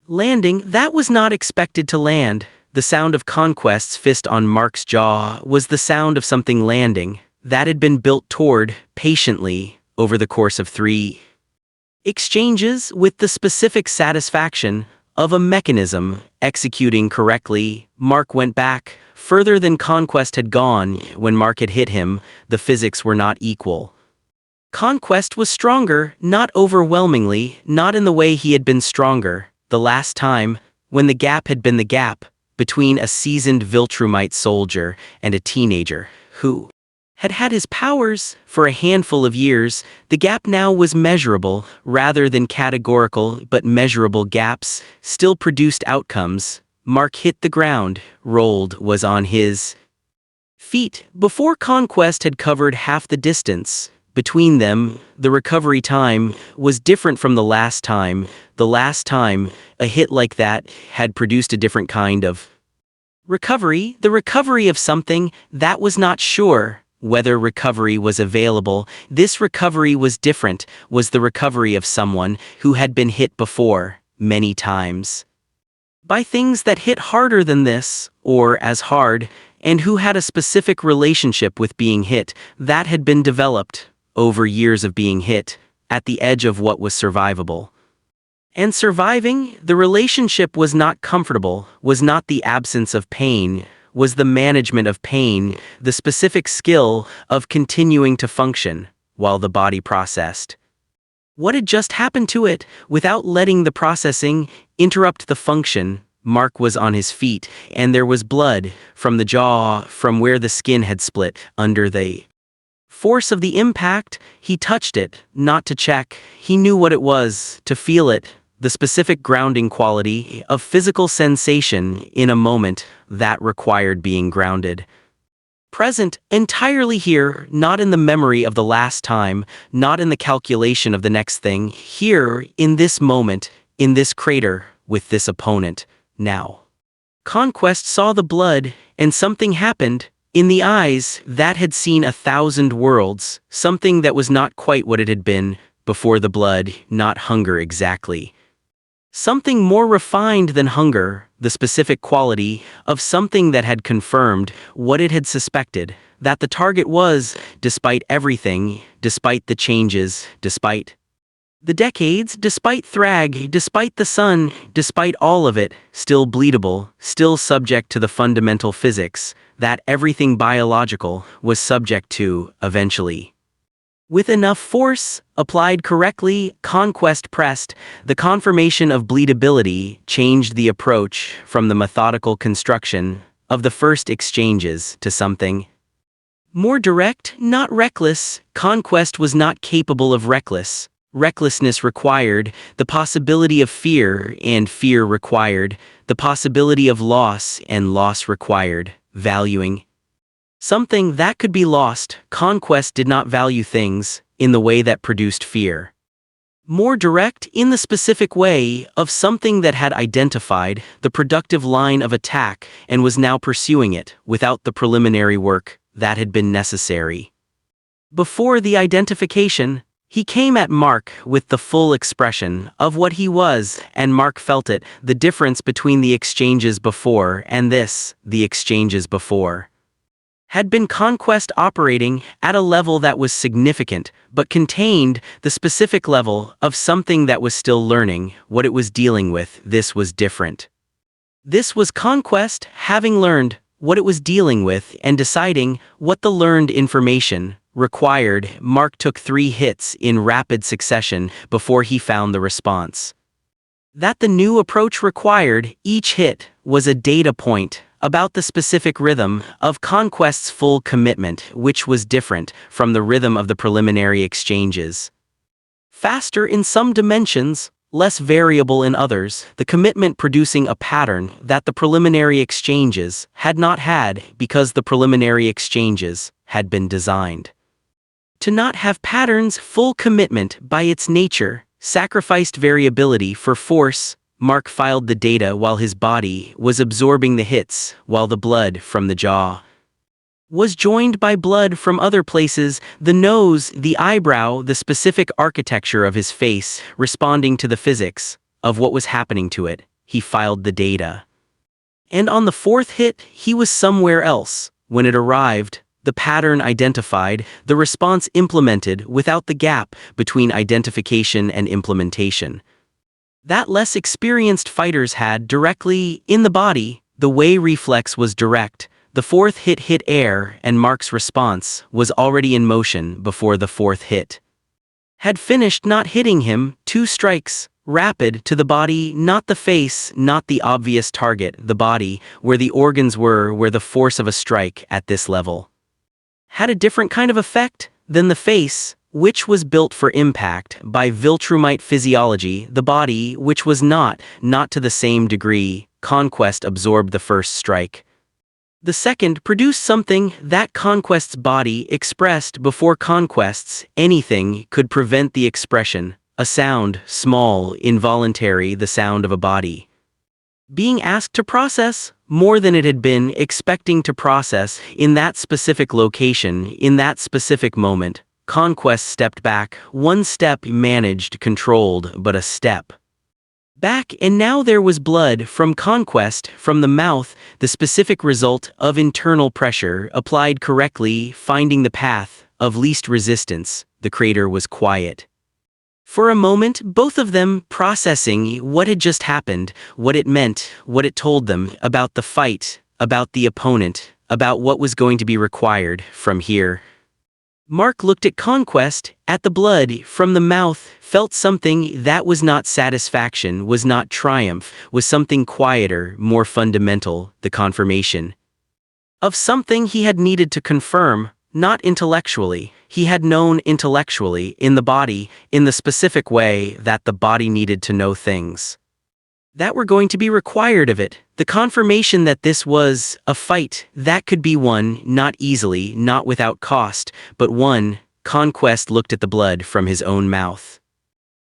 landing that was not expected to land. The sound of Conquest's fist on Mark's jaw was the sound of something landing that had been built toward, patiently, over the course of 3 exchanges, with the specific satisfaction of a mechanism executing correctly. Mark went back, further than Conquest had gone. When Mark had hit him, the physics were not equal. Conquest was stronger, not overwhelmingly, not in the way he had been stronger the last time, when the gap had been the gap between a seasoned Viltrumite soldier and a teenager who had had his powers for a handful of years. The gap now was measurable, rather than categorical, but measurable gaps still produced outcomes. Mark hit the ground, rolled, was on his feet before Conquest had covered half the distance between them. The recovery time was different from the last time. The last time, a hit like that had produced a different kind of recovery, the recovery of something that was not sure whether recovery was available. This recovery was different, was the recovery of someone who had been hit before, many times, by things that hit harder than this, or as hard, and who had a specific relationship with being hit that had been developed over years of being hit, at the edge of what was survivable. And surviving, the relationship was not comfortable, was not the absence of pain, was the management of pain, the specific skill of continuing to function, while the body processed what had just happened to it, without letting the processing interrupt the function. Mark was on his feet, and there was blood from the jaw, from where the skin had split, under the force of the impact. He touched it, not to check. He knew what it was, to feel it, the specific grounding quality of physical sensation in a moment that required being grounded. Present, entirely here, not in the memory of the last time, not in the calculation of the next thing, here, in this moment, in this crater, with this opponent, now. Conquest saw the blood, and something happened. In the eyes that had seen 1,000 worlds, something that was not quite what it had been before the blood, not hunger exactly. Something more refined than hunger, the specific quality of something that had confirmed what it had suspected, that the target was, despite everything, despite the changes, despite the decades, despite Thrag, despite the sun, despite all of it, still bleedable, still subject to the fundamental physics that everything biological was subject to, eventually. With enough force, applied correctly, Conquest pressed, the confirmation of bleedability changed the approach from the methodical construction of the first exchanges to something more direct, not reckless. Conquest was not capable of reckless. Recklessness required the possibility of fear, and fear required the possibility of loss, and loss required valuing something that could be lost. Conquest did not value things in the way that produced fear. More direct, in the specific way of something that had identified the productive line of attack and was now pursuing it without the preliminary work that had been necessary. Before the identification, he came at Mark with the full expression of what he was, and Mark felt it, the difference between the exchanges before and this, the exchanges before had been Conquest operating at a level that was significant, but contained the specific level of something that was still learning what it was dealing with. This was different. This was Conquest having learned what it was dealing with and deciding what the learned information required. Mark took 3 hits in rapid succession before he found the response that the new approach required. Each hit was a data point about the specific rhythm of Conquest's full commitment, which was different from the rhythm of the preliminary exchanges. Faster in some dimensions, less variable in others, the commitment producing a pattern that the preliminary exchanges had not had because the preliminary exchanges had been designed to not have patterns. Full commitment, by its nature, sacrificed variability for force. Mark filed the data while his body was absorbing the hits, while the blood from the jaw was joined by blood from other places, the nose, the eyebrow, the specific architecture of his face, responding to the physics of what was happening to it. He filed the data. And on the 4th hit, he was somewhere else. When it arrived, the pattern identified, the response implemented without the gap between identification and implementation that less experienced fighters had directly in the body. The way reflex was direct. The 4th hit heir, and Mark's response was already in motion before the 4th hit had finished, not hitting him. 2 strikes, rapid to the body, not the face, not the obvious target, the body, where the organs were, where the force of a strike at this level had a different kind of effect than the face, which was built for impact by Viltrumite physiology. The body, which was not to the same degree. Conquest absorbed the first strike. The second produced something that Conquest's body expressed before Conquest's anything could prevent the expression, a sound, small, involuntary, the sound of a body being asked to process more than it had been expecting to process in that specific location, in that specific moment. Conquest stepped back, 1 step, managed, controlled, but a step back, and now there was blood from Conquest, from the mouth, the specific result of internal pressure applied correctly, finding the path of least resistance. The crater was quiet. For a moment, both of them processing what had just happened, what it meant, what it told them about the fight, about the opponent, about what was going to be required from here. Mark looked at Conquest, at the blood, from the mouth, felt something that was not satisfaction, was not triumph, was something quieter, more fundamental, the confirmation of something he had needed to confirm, not intellectually. He had known intellectually, in the body, in the specific way that the body needed to know things that were going to be required of it, the confirmation that this was a fight that could be won, not easily, not without cost, but won. Conquest looked at the blood from his own mouth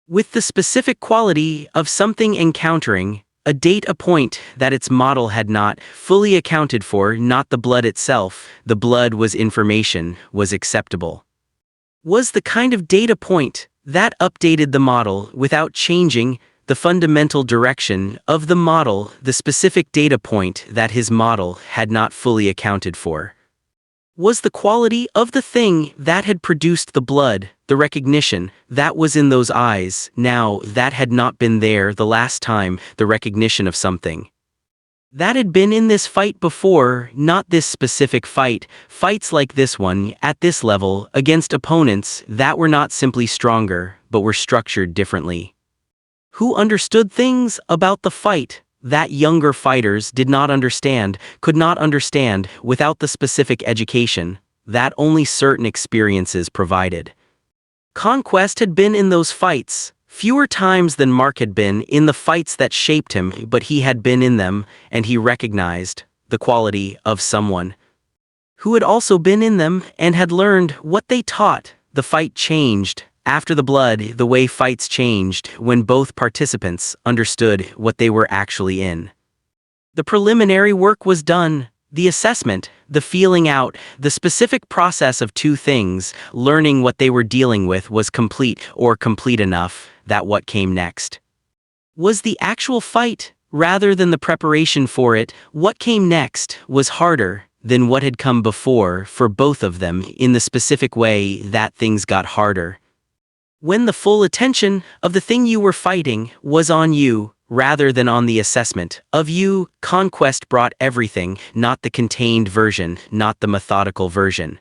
with the specific quality of something encountering a date, a point that its model had not fully accounted for, not the blood itself. The blood was information, was acceptable, was the kind of data point that updated the model without changing the fundamental direction of the model, the specific data point that his model had not fully accounted for was the quality of the thing that had produced the blood, the recognition that was in those eyes, now that had not been there the last time, the recognition of something that had been in this fight before, not this specific fight, fights like this one, at this level, against opponents that were not simply stronger, but were structured differently. Who understood things about the fight that younger fighters did not understand, could not understand, without the specific education that only certain experiences provided. Conquest had been in those fights fewer times than Mark had been in the fights that shaped him, but he had been in them, and he recognized the quality of someone who had also been in them and had learned what they taught. The fight changed. After the blood, the way fights changed when both participants understood what they were actually in. The preliminary work was done, the assessment, the feeling out, the specific process of two things, learning what they were dealing with was complete, or complete enough that what came next was the actual fight, rather than the preparation for it. What came next was harder than what had come before for both of them, in the specific way that things got harder when the full attention of the thing you were fighting was on you, rather than on the assessment of you. Conquest brought everything, not the contained version, not the methodical version.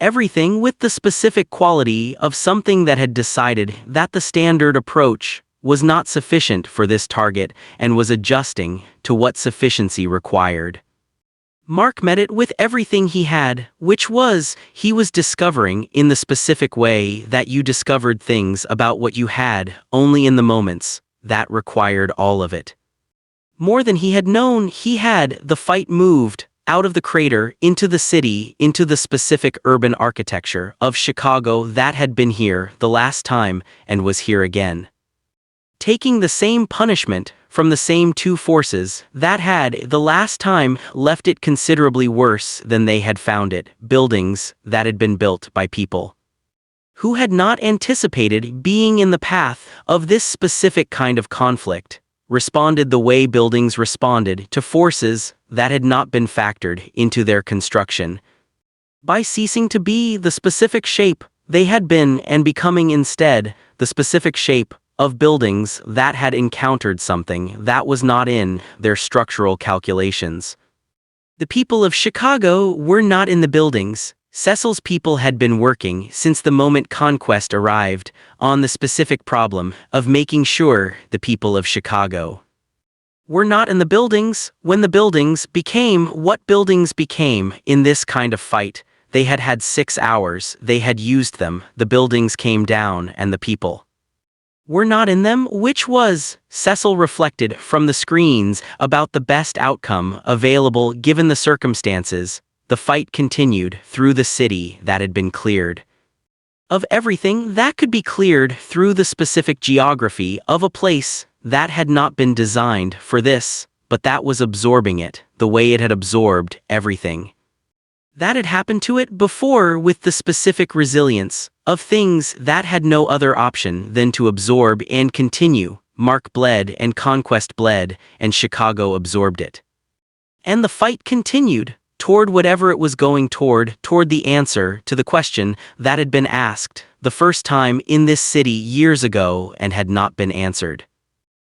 Everything with the specific quality of something that had decided that the standard approach was not sufficient for this target and was adjusting to what sufficiency required. Mark met it with everything he had, which was, he was discovering in the specific way that you discovered things about what you had, only in the moments that required all of it. More than he had known he had. The fight moved out of the crater, into the city, into the specific urban architecture of Chicago that had been here the last time and was here again, taking the same punishment from the same two forces that had, the last time, left it considerably worse than they had found it. Buildings that had been built by people who had not anticipated being in the path of this specific kind of conflict, responded the way buildings responded to forces that had not been factored into their construction, by ceasing to be the specific shape they had been and becoming instead the specific shape of buildings that had encountered something that was not in their structural calculations. The people of Chicago were not in the buildings. Cecil's people had been working since the moment Conquest arrived on the specific problem of making sure the people of Chicago were not in the buildings. When the buildings became what buildings became in this kind of fight, they had had 6 hours, they had used them, the buildings came down and the people were not in them, which was, Cecil reflected from the screens, about the best outcome available given the circumstances. The fight continued through the city that had been cleared of everything that could be cleared, through the specific geography of a place that had not been designed for this, but that was absorbing it, the way it had absorbed everything that had happened to it before, with the specific resilience of things that had no other option than to absorb and continue. Mark bled and Conquest bled, and Chicago absorbed it. And the fight continued toward whatever it was going toward the answer to the question that had been asked the first time in this city years ago and had not been answered.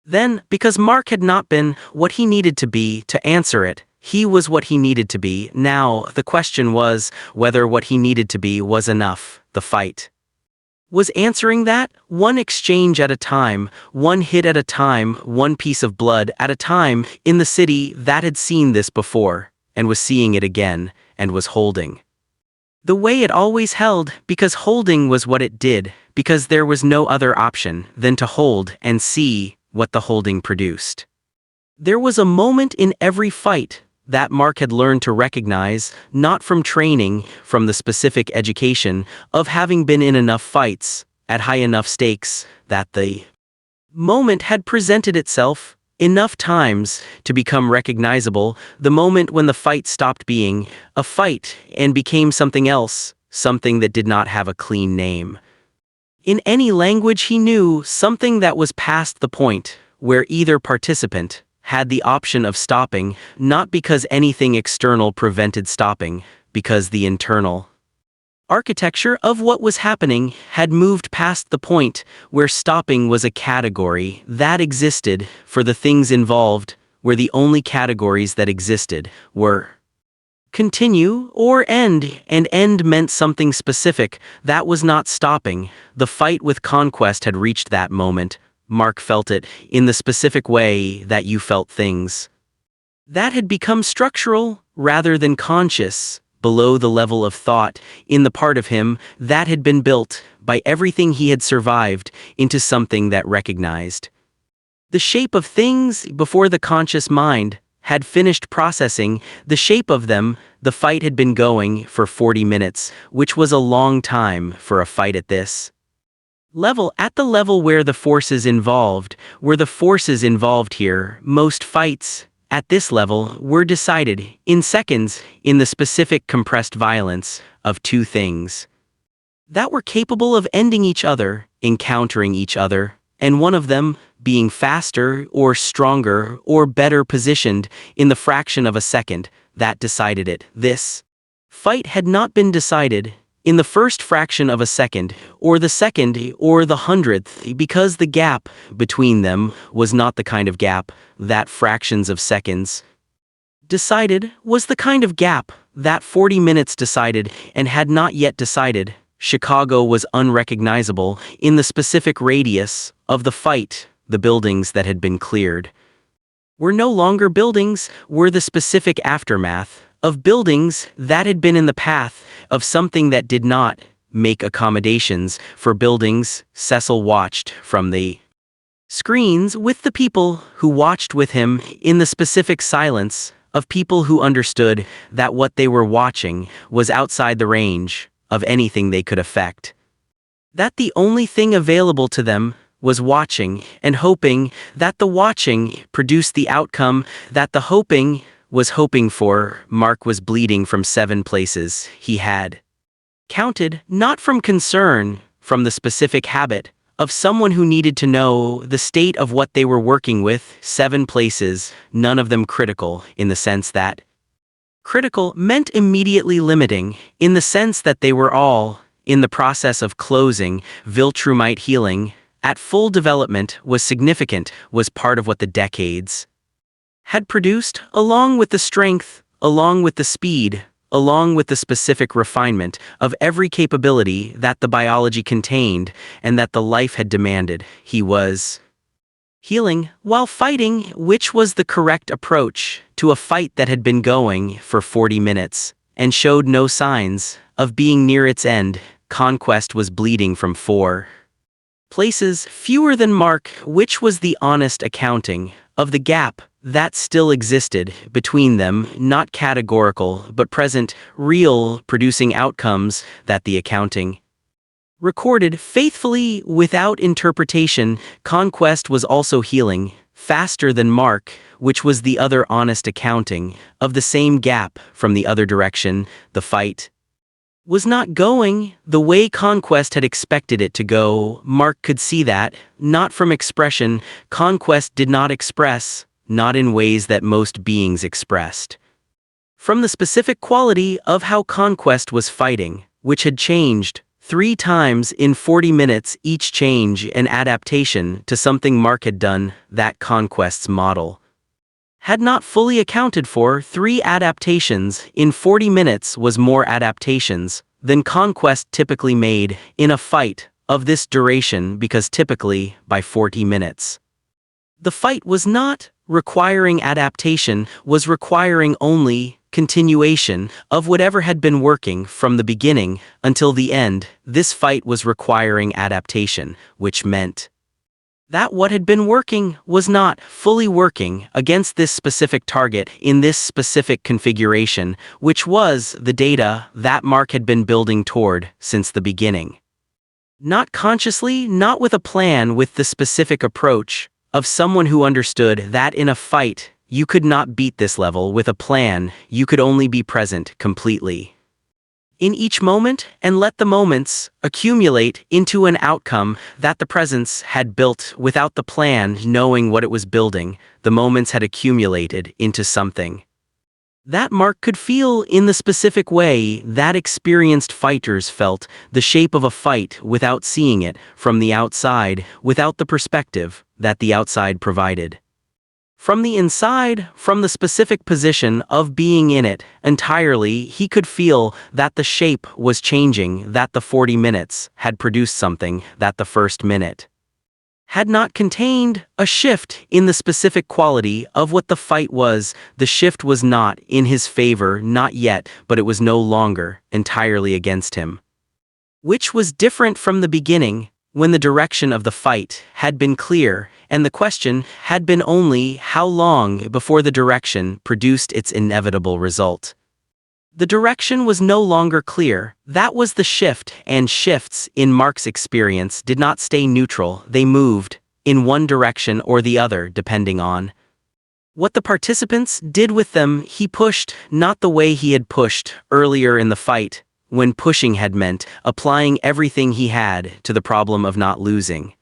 Then, because Mark had not been what he needed to be to answer it, He was what he needed to be. Now, the question was whether what he needed to be was enough. The fight was answering that, one exchange at a time, one hit at a time, one piece of blood at a time, in the city that had seen this before, and was seeing it again, and was holding the way it always held, because holding was what it did, because there was no other option than to hold and see what the holding produced. There was a moment in every fight that Mark had learned to recognize, not from training, from the specific education of having been in enough fights, at high enough stakes, that the moment had presented itself enough times to become recognizable, the moment when the fight stopped being a fight and became something else, something that did not have a clean name. In any language he knew, something that was past the point where either participant had the option of stopping, not because anything external prevented stopping, because the internal architecture of what was happening had moved past the point where stopping was a category that existed for the things involved, where the only categories that existed were continue or end, and end meant something specific. That was not stopping. The fight with Conquest had reached that moment. Mark felt it in the specific way that you felt things that had become structural rather than conscious, below the level of thought, in the part of him that had been built by everything he had survived into something that recognized the shape of things before the conscious mind had finished processing the shape of them. The fight had been going for 40 minutes, which was a long time for a fight at this level, at the level where the forces involved were the forces involved here. Most fights at this level were decided in seconds, in the specific compressed violence of two things that were capable of ending each other, encountering each other, and one of them being faster or stronger or better positioned in the fraction of a second that decided it. This fight had not been decided in the first fraction of a second, or the second, or the hundredth, because the gap between them was not the kind of gap that fractions of seconds decided, was the kind of gap that 40 minutes decided and had not yet decided. Chicago was unrecognizable in the specific radius of the fight. The buildings that had been cleared were no longer buildings, were the specific aftermath of buildings that had been in the path of something that did not make accommodations for buildings. Cecil watched from the screens with the people who watched with him, in the specific silence of people who understood that what they were watching was outside the range of anything they could affect. That the only thing available to them was watching, and hoping that the watching produced the outcome that the hoping was hoping for. Mark was bleeding from 7 places he had counted, not from concern, from the specific habit of someone who needed to know the state of what they were working with. 7 places, none of them critical, in the sense that critical meant immediately limiting, in the sense that they were all in the process of closing. Viltrumite healing at full development was significant, was part of what the decades had produced, along with the strength, along with the speed, along with the specific refinement of every capability that the biology contained and that the life had demanded. He was healing while fighting, which was the correct approach to a fight that had been going for 40 minutes and showed no signs of being near its end. Conquest was bleeding from 4 places, fewer than Mark, which was the honest accounting of the gap that still existed between them, not categorical but present, real, producing outcomes that the accounting recorded faithfully without interpretation. Conquest was also healing faster than Mark, which was the other honest accounting of the same gap from the other direction. The fight was not going the way Conquest had expected it to go. Mark could see that, not from expression. Conquest did not express, not in ways that most beings expressed. From the specific quality of how Conquest was fighting, which had changed 3 times in 40 minutes, each change an adaptation to something Mark had done, that Conquest's model had not fully accounted for 3 adaptations in 40 minutes was more adaptations than Conquest typically made in a fight of this duration, because typically by 40 minutes. The fight was not requiring adaptation, was requiring only continuation of whatever had been working from the beginning until the end. This fight was requiring adaptation, which meant that what had been working was not fully working against this specific target in this specific configuration, which was the data that Mark had been building toward since the beginning. Not consciously, not with a plan, with the specific approach of someone who understood that in a fight, you could not beat this level with a plan, you could only be present completely in each moment and let the moments accumulate into an outcome that the presence had built without the plan knowing what it was building. The moments had accumulated into something that Mark could feel in the specific way that experienced fighters felt the shape of a fight without seeing it from the outside, without the perspective that the outside provided. From the inside, from the specific position of being in it entirely, he could feel that the shape was changing, that the 40 minutes had produced something that the first minute had not contained. A shift in the specific quality of what the fight was. The shift was not in his favor, not yet, but it was no longer entirely against him. Which was different from the beginning, when the direction of the fight had been clear, and the question had been only how long before the direction produced its inevitable result. The direction was no longer clear. That was the shift, and shifts, in Mark's experience, did not stay neutral. They moved in one direction or the other depending on what the participants did with them. He pushed, not the way he had pushed earlier in the fight, when pushing had meant applying everything he had to the problem of not losing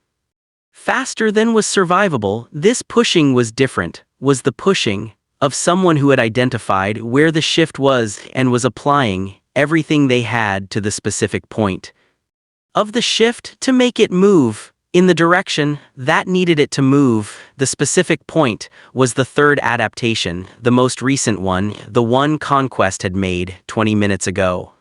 faster than was survivable. This pushing was different, was the pushing of someone who had identified where the shift was and was applying everything they had to the specific point of the shift to make it move in the direction that needed it to move. The specific point was the third adaptation, the most recent one, the one Conquest had made 20 minutes ago.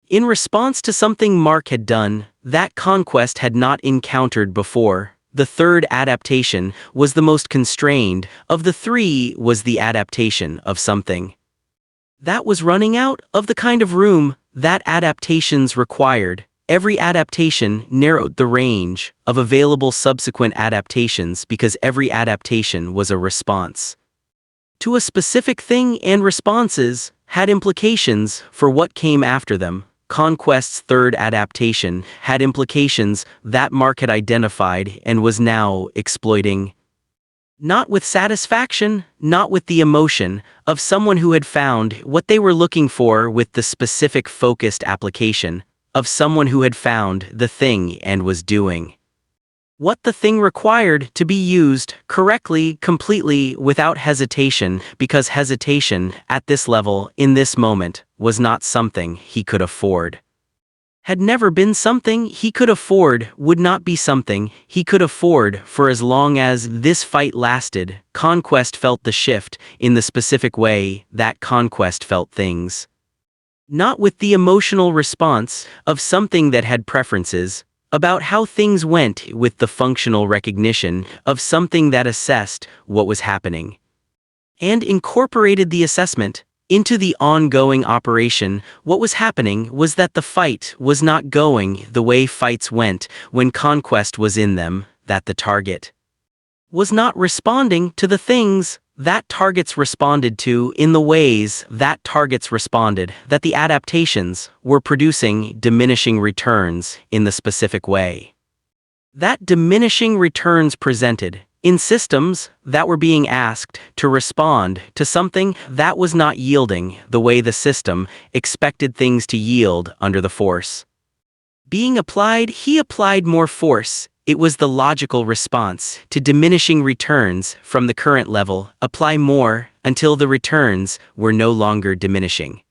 In response to something Mark had done that Conquest had not encountered before. The third adaptation was the most constrained of the 3, was the adaptation of something that was running out of the kind of room that adaptations required. Every adaptation narrowed the range of available subsequent adaptations because every adaptation was a response to a specific thing, and responses had implications for what came after them. Conquest's third adaptation had implications that Mark had identified and was now exploiting. Not with satisfaction, not with the emotion of someone who had found what they were looking for, with the specific focused application of someone who had found the thing and was doing what the thing required to be used correctly, completely, without hesitation, because hesitation at this level, in this moment, was not something he could afford. Had never been something he could afford, would not be something he could afford for as long as this fight lasted. Conquest felt the shift in the specific way that Conquest felt things. Not with the emotional response of something that had preferences about how things went, with the functional recognition of something that assessed what was happening and incorporated the assessment into the ongoing operation. What was happening was that the fight was not going the way fights went when Conquest was in them, that the target was not responding to the things that targets responded to in the ways that targets responded, that the adaptations were producing diminishing returns in the specific way that diminishing returns presented in systems that were being asked to respond to something that was not yielding the way the system expected things to yield under the force being applied. He applied more force. It was the logical response to diminishing returns from the current level. Apply more until the returns were no longer diminishing,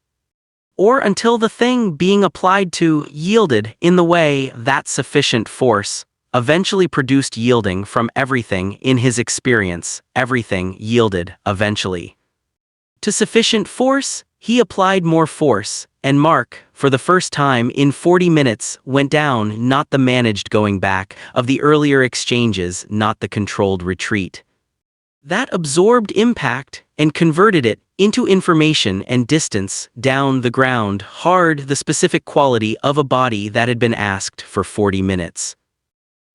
or until the thing being applied to yielded in the way that sufficient force eventually produced yielding from everything in his experience, everything yielded, eventually. To sufficient force, he applied more force, and Mark, for the first time in 40 minutes, went down, not the managed going back of the earlier exchanges, not the controlled retreat. That absorbed impact and converted it into information and distance, down the ground, hard, the specific quality of a body that had been asked for 40 minutes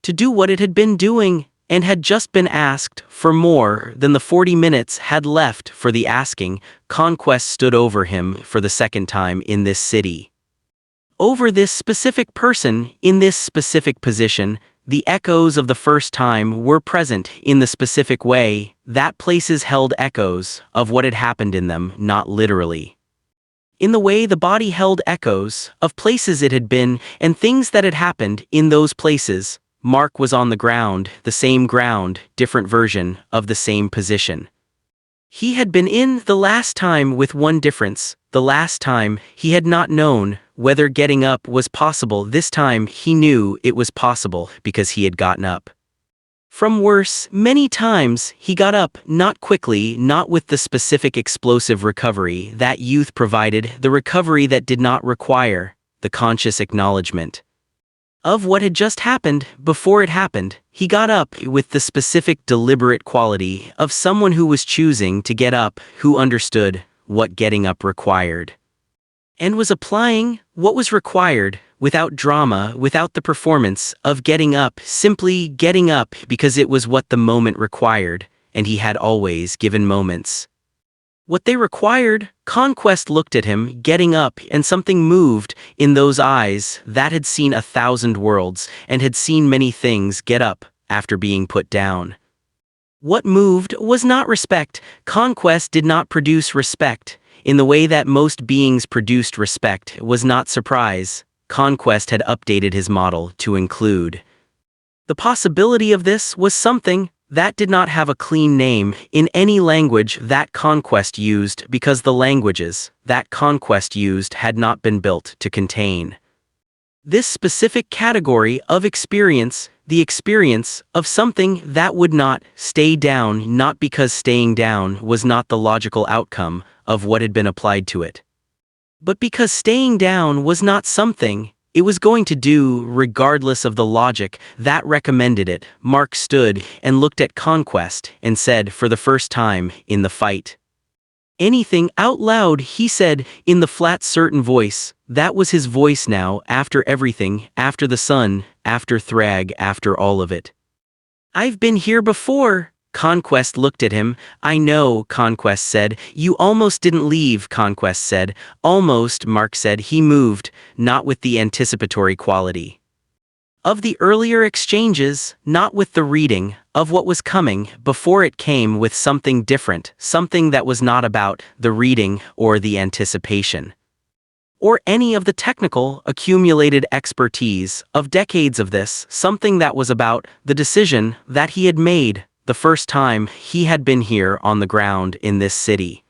to do what it had been doing, and had just been asked for more than the 40 minutes had left for the asking. Conquest stood over him for the second time in this city. Over this specific person, in this specific position, the echoes of the first time were present in the specific way that places held echoes of what had happened in them, not literally. In the way the body held echoes of places it had been and things that had happened in those places. Mark was on the ground, the same ground, different version of the same position. He had been in the last time with one difference. The last time he had not known whether getting up was possible. This time he knew it was possible because he had gotten up. From worse, many times he got up, not quickly, not with the specific explosive recovery that youth provided, the recovery that did not require the conscious acknowledgement of what had just happened before it happened. He got up with the specific deliberate quality of someone who was choosing to get up, who understood what getting up required, and was applying what was required without drama, without the performance of getting up, simply getting up because it was what the moment required, and he had always given moments what they required. Conquest looked at him, getting up, and something moved in those eyes that had seen 1,000 worlds and had seen many things get up after being put down. What moved was not respect. Conquest did not produce respect in the way that most beings produced respect. It was not surprise. Conquest had updated his model to include the possibility of this was something that did not have a clean name in any language that Conquest used, because the languages that Conquest used had not been built to contain this specific category of experience, the experience of something that would not stay down, not because staying down was not the logical outcome of what had been applied to it, but because staying down was not something it was going to do regardless of the logic that recommended it. Mark stood and looked at Conquest and said for the first time in the fight anything out loud. He said in the flat certain voice that was his voice now, after everything, after the sun, after Thrag, after all of it. I've been here before. Conquest looked at him. I know, Conquest said. You almost didn't leave, Conquest said. Almost, Mark said. He moved, not with the anticipatory quality of the earlier exchanges, not with the reading of what was coming before it came, with something different, something that was not about the reading or the anticipation or any of the technical accumulated expertise of decades of this, something that was about the decision that he had made the first time he had been here on the ground in this city.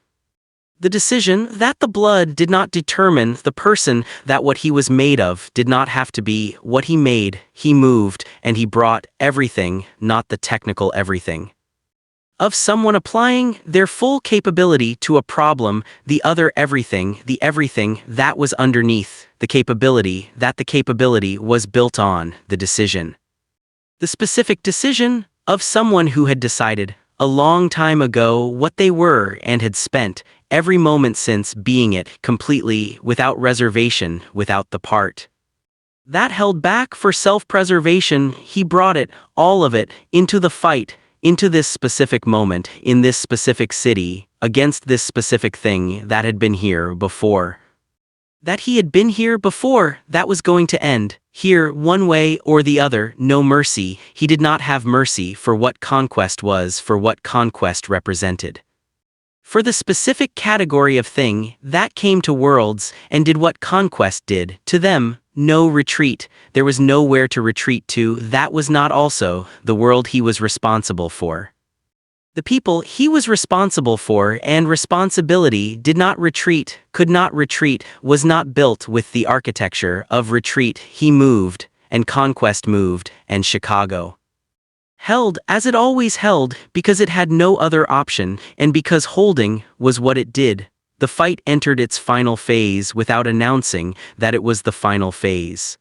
The decision that the blood did not determine the person, that what he was made of did not have to be what he made. He moved and he brought everything, not the technical everything of someone applying their full capability to a problem, the other everything, the everything that was underneath the capability that the capability was built on, the decision. The specific decision of someone who had decided a long time ago what they were and had spent every moment since being it, completely, without reservation, without the part that held back for self-preservation. He brought it, all of it, into the fight, into this specific moment, in this specific city, against this specific thing that had been here before. That he had been here before, that was going to end, here one way or the other, no mercy. He did not have mercy for what Conquest was, for what Conquest represented. For the specific category of thing that came to worlds and did what Conquest did to them, no retreat. There was nowhere to retreat to. That was not also the world he was responsible for. The people he was responsible for, and responsibility did not retreat, could not retreat, was not built with the architecture of retreat. He moved, and Conquest moved, and Chicago held as it always held because it had no other option and because holding was what it did. The fight entered its final phase without announcing that it was the final phase.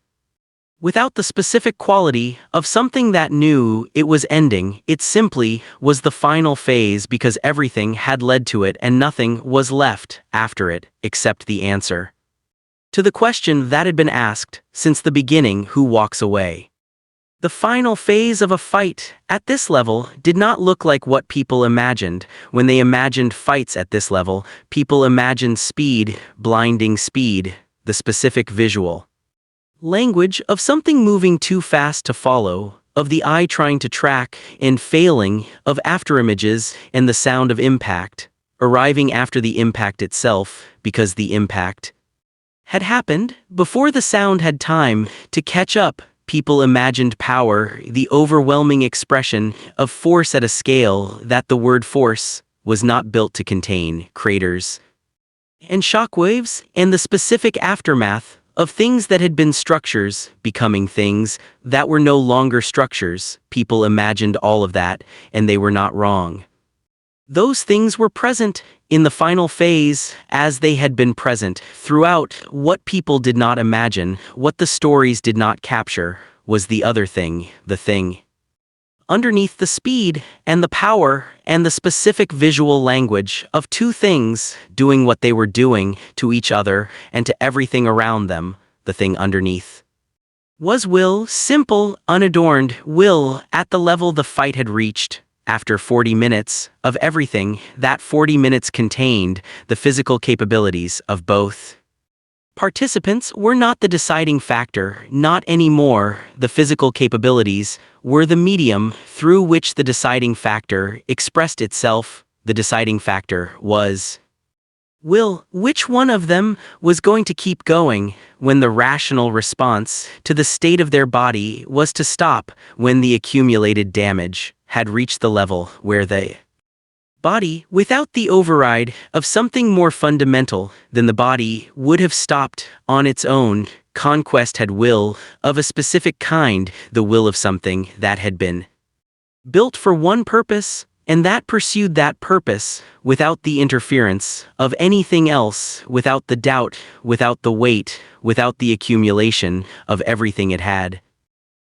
Without the specific quality of something that knew it was ending, it simply was the final phase because everything had led to it and nothing was left after it except the answer to the question that had been asked since the beginning: who walks away? The final phase of a fight at this level did not look like what people imagined. When they imagined fights at this level, people imagined speed, blinding speed, the specific visual language of something moving too fast to follow, of the eye trying to track and failing, of afterimages and the sound of impact, arriving after the impact itself because the impact had happened before the sound had time to catch up. People imagined power, the overwhelming expression of force at a scale that the word force was not built to contain, craters and shockwaves, and the specific aftermath of things that had been structures becoming things that were no longer structures. People imagined all of that, and they were not wrong. Those things were present in the final phase as they had been present throughout. What people did not imagine, what the stories did not capture, was the other thing, the thing underneath the speed and the power and the specific visual language of two things doing what they were doing to each other and to everything around them. The thing underneath was will, simple, unadorned will at the level the fight had reached. After 40 minutes of everything, that 40 minutes contained the physical capabilities of both participants were not the deciding factor, not anymore. The physical capabilities were the medium through which the deciding factor expressed itself. The deciding factor was will. Which one of them was going to keep going when the rational response to the state of their body was to stop when the accumulated damage had reached the level where the body, without the override of something more fundamental than the body, would have stopped on its own. Conquest had will of a specific kind, the will of something that had been built for one purpose, and that pursued that purpose without the interference of anything else, without the doubt, without the weight, without the accumulation of everything it had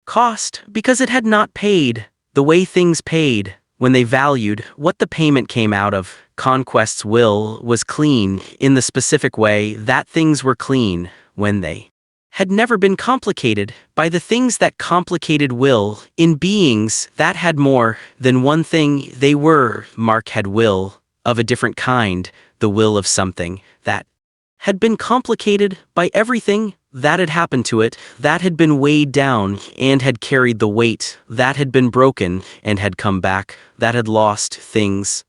cost, because it had not paid the way things paid when they valued what the payment came out of. Conquest's will was clean in the specific way that things were clean when they had never been complicated by the things that complicated will in beings that had more than one thing they were. Mark had will of a different kind, the will of something that had been complicated by everything that had happened to it, that had been weighed down and had carried the weight, that had been broken and had come back, that had lost things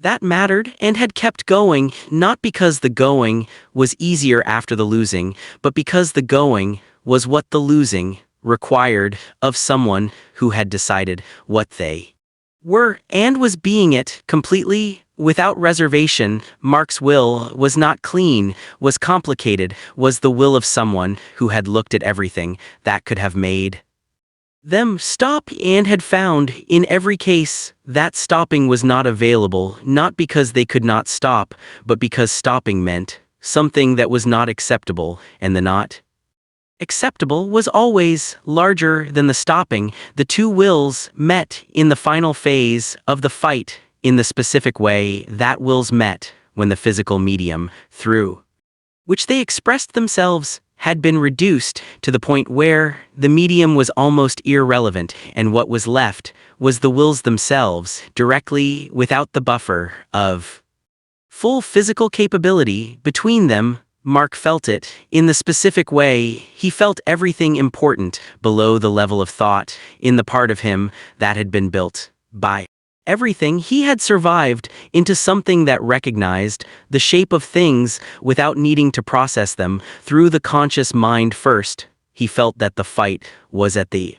that mattered and had kept going, not because the going was easier after the losing, but because the going was what the losing required of someone who had decided what they were and was being it completely without reservation. Mark's will was not clean, was complicated, was the will of someone who had looked at everything that could have made them stop and had found in every case that stopping was not available, not because they could not stop, but because stopping meant something that was not acceptable, and the not acceptable was always larger than the stopping. The two wills met in the final phase of the fight in the specific way that wills met when the physical medium through which they expressed themselves had been reduced to the point where the medium was almost irrelevant, and what was left was the wills themselves, directly without the buffer of full physical capability between them. Mark felt it in the specific way he felt everything important below the level of thought in the part of him that had been built by everything. He had survived into something that recognized the shape of things without needing to process them through the conscious mind first. He felt that the fight was at the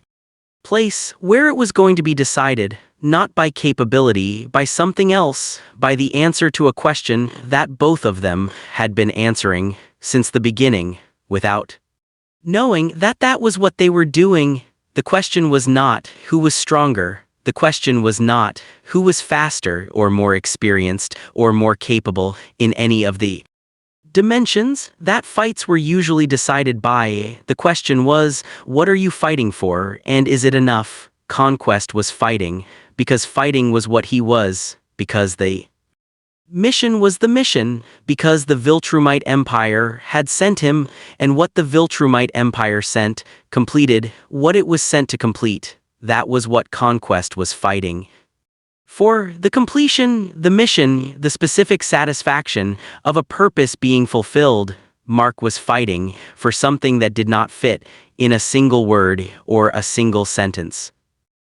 place where it was going to be decided, not by capability, by something else, by the answer to a question that both of them had been answering since the beginning, without Knowing that that was what they were doing, the question was not who was stronger. The question was not who was faster or more experienced or more capable in any of the dimensions that fights were usually decided by. The question was, what are you fighting for, and is it enough? Conquest was fighting, because fighting was what he was, because the mission was the mission, because the Viltrumite Empire had sent him, and what the Viltrumite Empire sent, completed what it was sent to complete. That was what Conquest was fighting. For the completion, the mission, the specific satisfaction of a purpose being fulfilled, Mark was fighting for something that did not fit in a single word or a single sentence.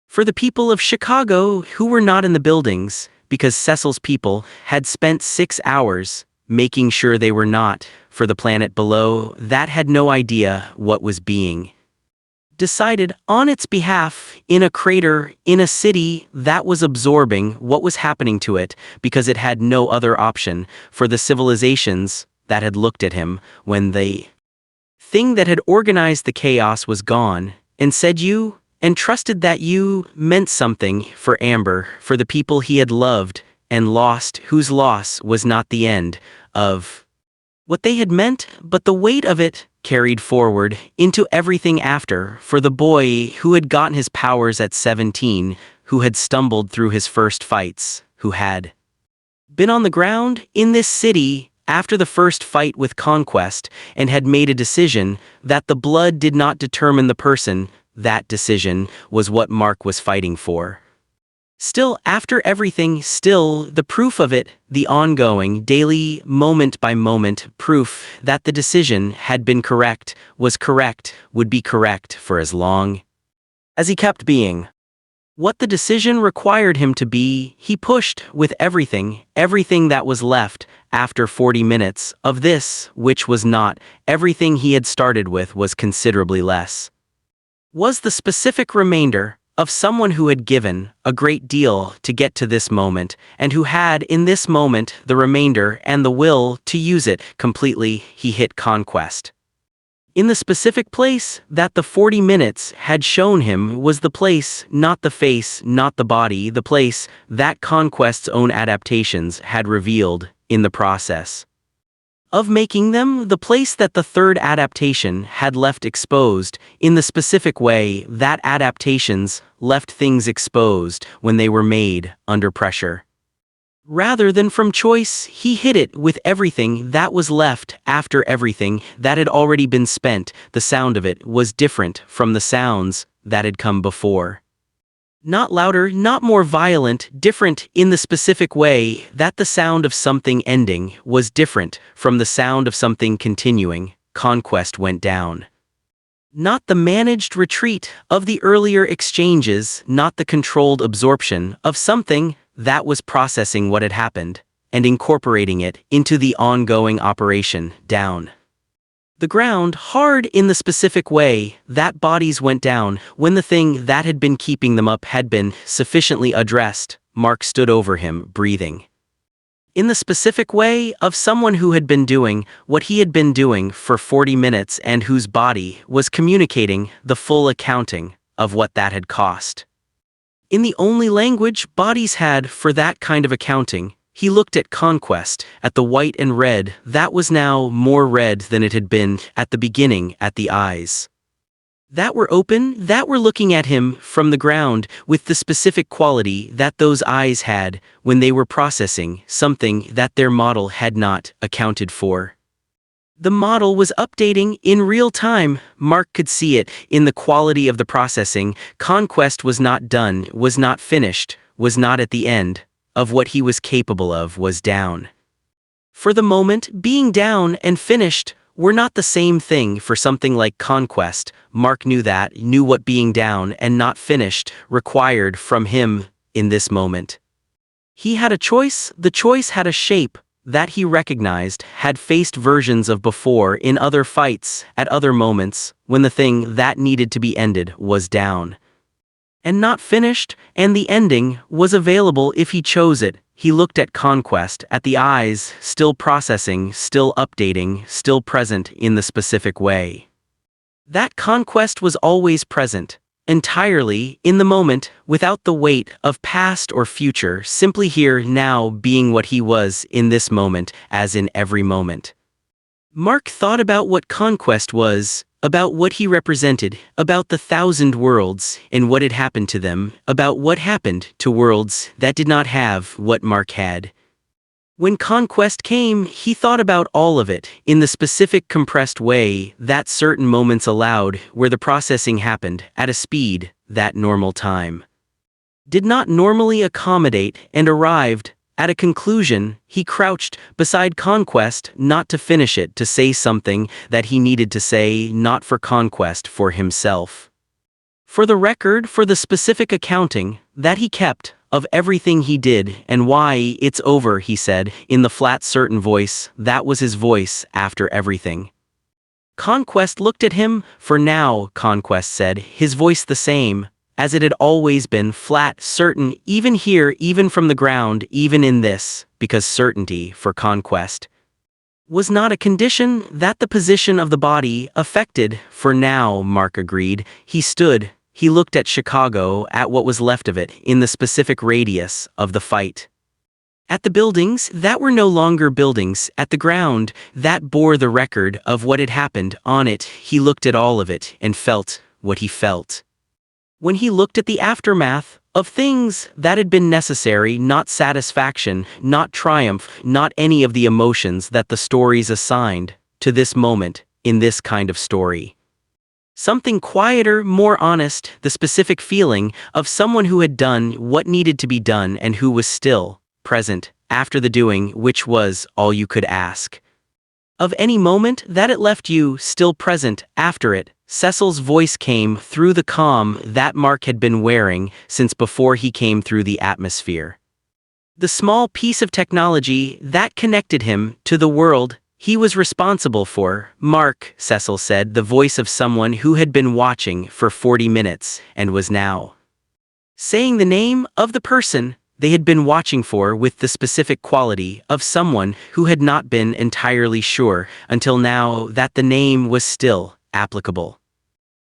For the people of Chicago who were not in the buildings, because Cecil's people had spent 6 hours making sure they were not, for the planet below that had no idea what was being decided on its behalf in a crater in a city that was absorbing what was happening to it because it had no other option for the civilizations that had looked at him when the thing that had organized the chaos was gone and said you and trusted that you meant something for Amber, for the people he had loved and lost, whose loss was not the end of what they had meant, but the weight of it carried forward into everything after, for the boy who had gotten his powers at 17, who had stumbled through his first fights, who had been on the ground in this city after the first fight with Conquest and had made a decision that the blood did not determine the person. That decision was what Mark was fighting for. Still, after everything, still, the proof of it, the ongoing, daily, moment-by-moment proof that the decision had been correct, was correct, would be correct for as long as he kept being. What the decision required him to be, he pushed with everything that was left after 40 minutes of this, which was not, everything he had started with was considerably less. Was the specific remainder of someone who had given a great deal to get to this moment, and who had in this moment the remainder and the will to use it completely. He hit Conquest in the specific place that the 40 minutes had shown him was the place, not the face, not the body, the place that Conquest's own adaptations had revealed in the process of making them, the place that the third adaptation had left exposed in the specific way that adaptations left things exposed when they were made under pressure. Rather than from choice, he hit it with everything that was left after everything that had already been spent. The sound of it was different from the sounds that had come before. Not louder, not more violent, different in the specific way that the sound of something ending was different from the sound of something continuing. Conquest went down. Not the managed retreat of the earlier exchanges, not the controlled absorption of something that was processing what had happened and incorporating it into the ongoing operation. Down the ground, hard in the specific way that bodies went down when the thing that had been keeping them up had been sufficiently addressed. Mark stood over him, breathing in the specific way of someone who had been doing what he had been doing for 40 minutes and whose body was communicating the full accounting of what that had cost. In the only language bodies had for that kind of accounting, he looked at Conquest, at the white and red that was now more red than it had been at the beginning, at the eyes that were open, that were looking at him from the ground with the specific quality that those eyes had when they were processing something that their model had not accounted for. The model was updating in real time. Mark could see it in the quality of the processing. Conquest was not done, was not finished, was not at the end of what he was capable of, was down. For the moment, being down and finished were not the same thing for something like Conquest. Mark knew that, knew what being down and not finished required from him in this moment. He had a choice, the choice had a shape that he recognized, had faced versions of before in other fights, at other moments, when the thing that needed to be ended was down and not finished, and the ending was available if he chose it. He looked at Conquest, at the eyes, still processing, still updating, still present in the specific way. That Conquest was always present, entirely, in the moment, without the weight of past or future, simply here, now, being what he was in this moment, as in every moment. Mark thought about what Conquest was, about what he represented, about the 1,000 worlds, and what had happened to them, about what happened to worlds that did not have what Mark had. When Conquest came, he thought about all of it, in the specific compressed way that certain moments allowed, where the processing happened, at a speed, that normal time did not normally accommodate, and arrived, at a conclusion. He crouched beside Conquest, not to finish it, to say something that he needed to say, not for Conquest, for himself. For the record, for the specific accounting that he kept of everything he did, and why it's over, he said, in the flat, certain voice, that was his voice, after everything. Conquest looked at him. For now, Conquest said, his voice the same, as it had always been, flat, certain, even here, even from the ground, even in this, because certainty, for Conquest, was not a condition that the position of the body affected. For now, Mark agreed. He stood, he looked at Chicago, at what was left of it, in the specific radius of the fight. At the buildings that were no longer buildings, at the ground that bore the record of what had happened on it. He looked at all of it, and felt what he felt. When he looked at the aftermath of things that had been necessary, not satisfaction, not triumph, not any of the emotions that the stories assigned to this moment, in this kind of story. Something quieter, more honest, the specific feeling of someone who had done what needed to be done and who was still present after the doing, which was all you could ask of any moment that it left you, still present after it. Cecil's voice came through the calm that Mark had been wearing since before he came through the atmosphere. The small piece of technology that connected him to the world he was responsible for. Mark, Cecil said, the voice of someone who had been watching for 40 minutes and was now saying the name of the person they had been watching for, with the specific quality of someone who had not been entirely sure until now that the name was still applicable.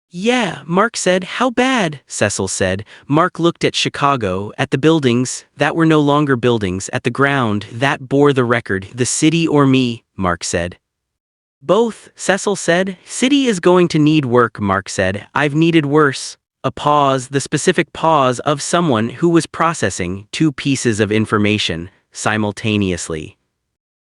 Yeah, Mark said. How bad? Cecil said. Mark looked at Chicago, at the buildings that were no longer buildings, at the ground that bore the record. The city or me? Mark said. Both, Cecil said. City is going to need work, Mark said. I've needed worse. A pause, the specific pause of someone who was processing two pieces of information simultaneously.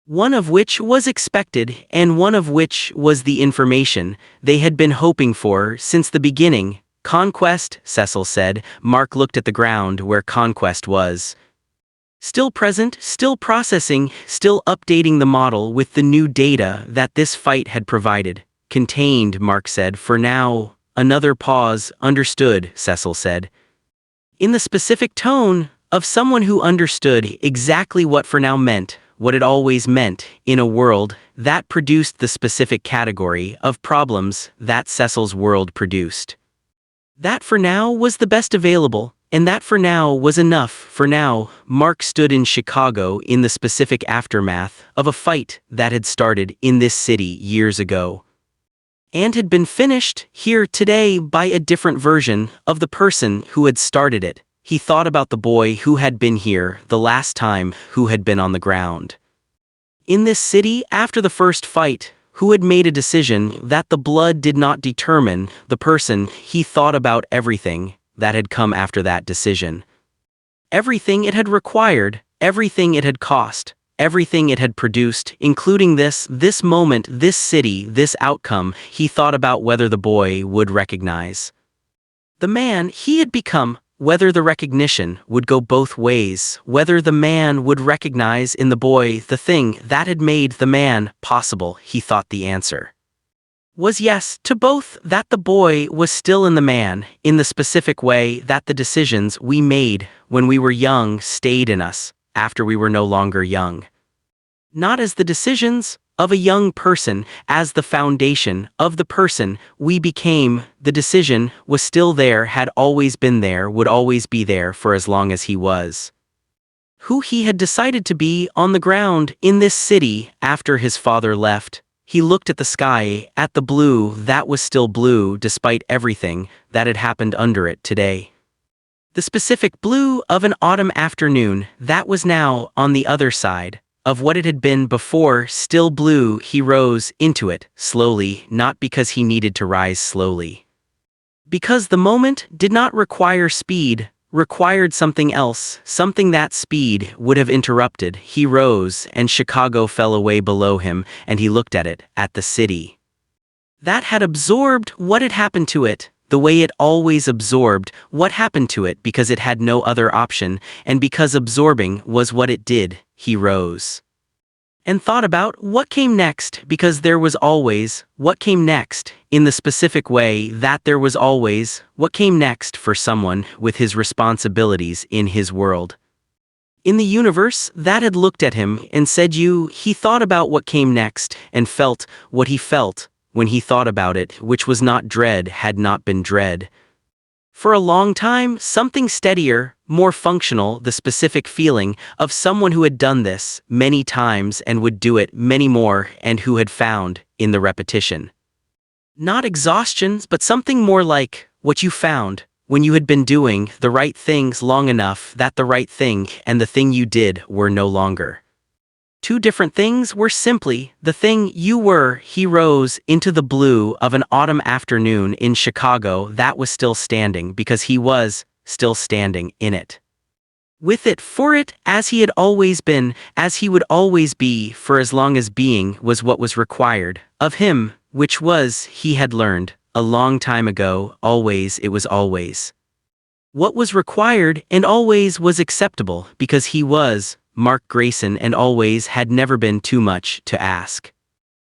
One of which was expected, and one of which was the information they had been hoping for since the beginning. Conquest, Cecil said. Mark looked at the ground where Conquest was. Still present, still processing, still updating the model with the new data that this fight had provided. Contained, Mark said. For now. Another pause. Understood, Cecil said. In the specific tone of someone who understood exactly what for now meant, what it always meant, in a world that produced the specific category of problems that Cecil's world produced. That for now was the best available, and that for now was enough. For now, Mark stood in Chicago in the specific aftermath of a fight that had started in this city years ago, and had been finished here today by a different version of the person who had started it. He thought about the boy who had been here the last time, who had been on the ground in this city after the first fight, who had made a decision that the blood did not determine the person. He thought about everything that had come after that decision. Everything it had required, everything it had cost, everything it had produced, including this moment, this city, this outcome. He thought about whether the boy would recognize the man he had become, whether the recognition would go both ways, whether the man would recognize in the boy the thing that had made the man possible. He thought the answer was yes to both, that the boy was still in the man, in the specific way that the decisions we made when we were young stayed in us after we were no longer young. Not as the decisions of a young person, as the foundation of the person we became. The decision was still there, had always been there, would always be there for as long as he was who he had decided to be on the ground in this city after his father left. He looked at the sky, at the blue that was still blue despite everything that had happened under it today. The specific blue of an autumn afternoon that was now on the other side of what it had been before, still blue. He rose into it, slowly, not because he needed to rise slowly. Because the moment did not require speed, required something else, something that speed would have interrupted. He rose, and Chicago fell away below him, and he looked at it, at the city. That had absorbed what had happened to it, the way it always absorbed what happened to it because it had no other option, and because absorbing was what it did. He rose and thought about what came next, because there was always what came next, in the specific way that there was always what came next for someone with his responsibilities in his world. In the universe that had looked at him and said he thought about what came next and felt what he felt when he thought about it, which was not dread, had not been dread. For a long time, something steadier, more functional, the specific feeling of someone who had done this many times and would do it many more, and who had found, in the repetition, not exhaustion, but something more like what you found when you had been doing the right things long enough that the right thing and the thing you did were no longer two different things, were simply the thing you were. He rose into the blue of an autumn afternoon in Chicago that was still standing because he was still standing in it. With it, for it, as he had always been, as he would always be, for as long as being was what was required of him, which was, he had learned, a long time ago, always, it was always what was required, and always was acceptable, because he was Mark Grayson, and always had never been too much to ask.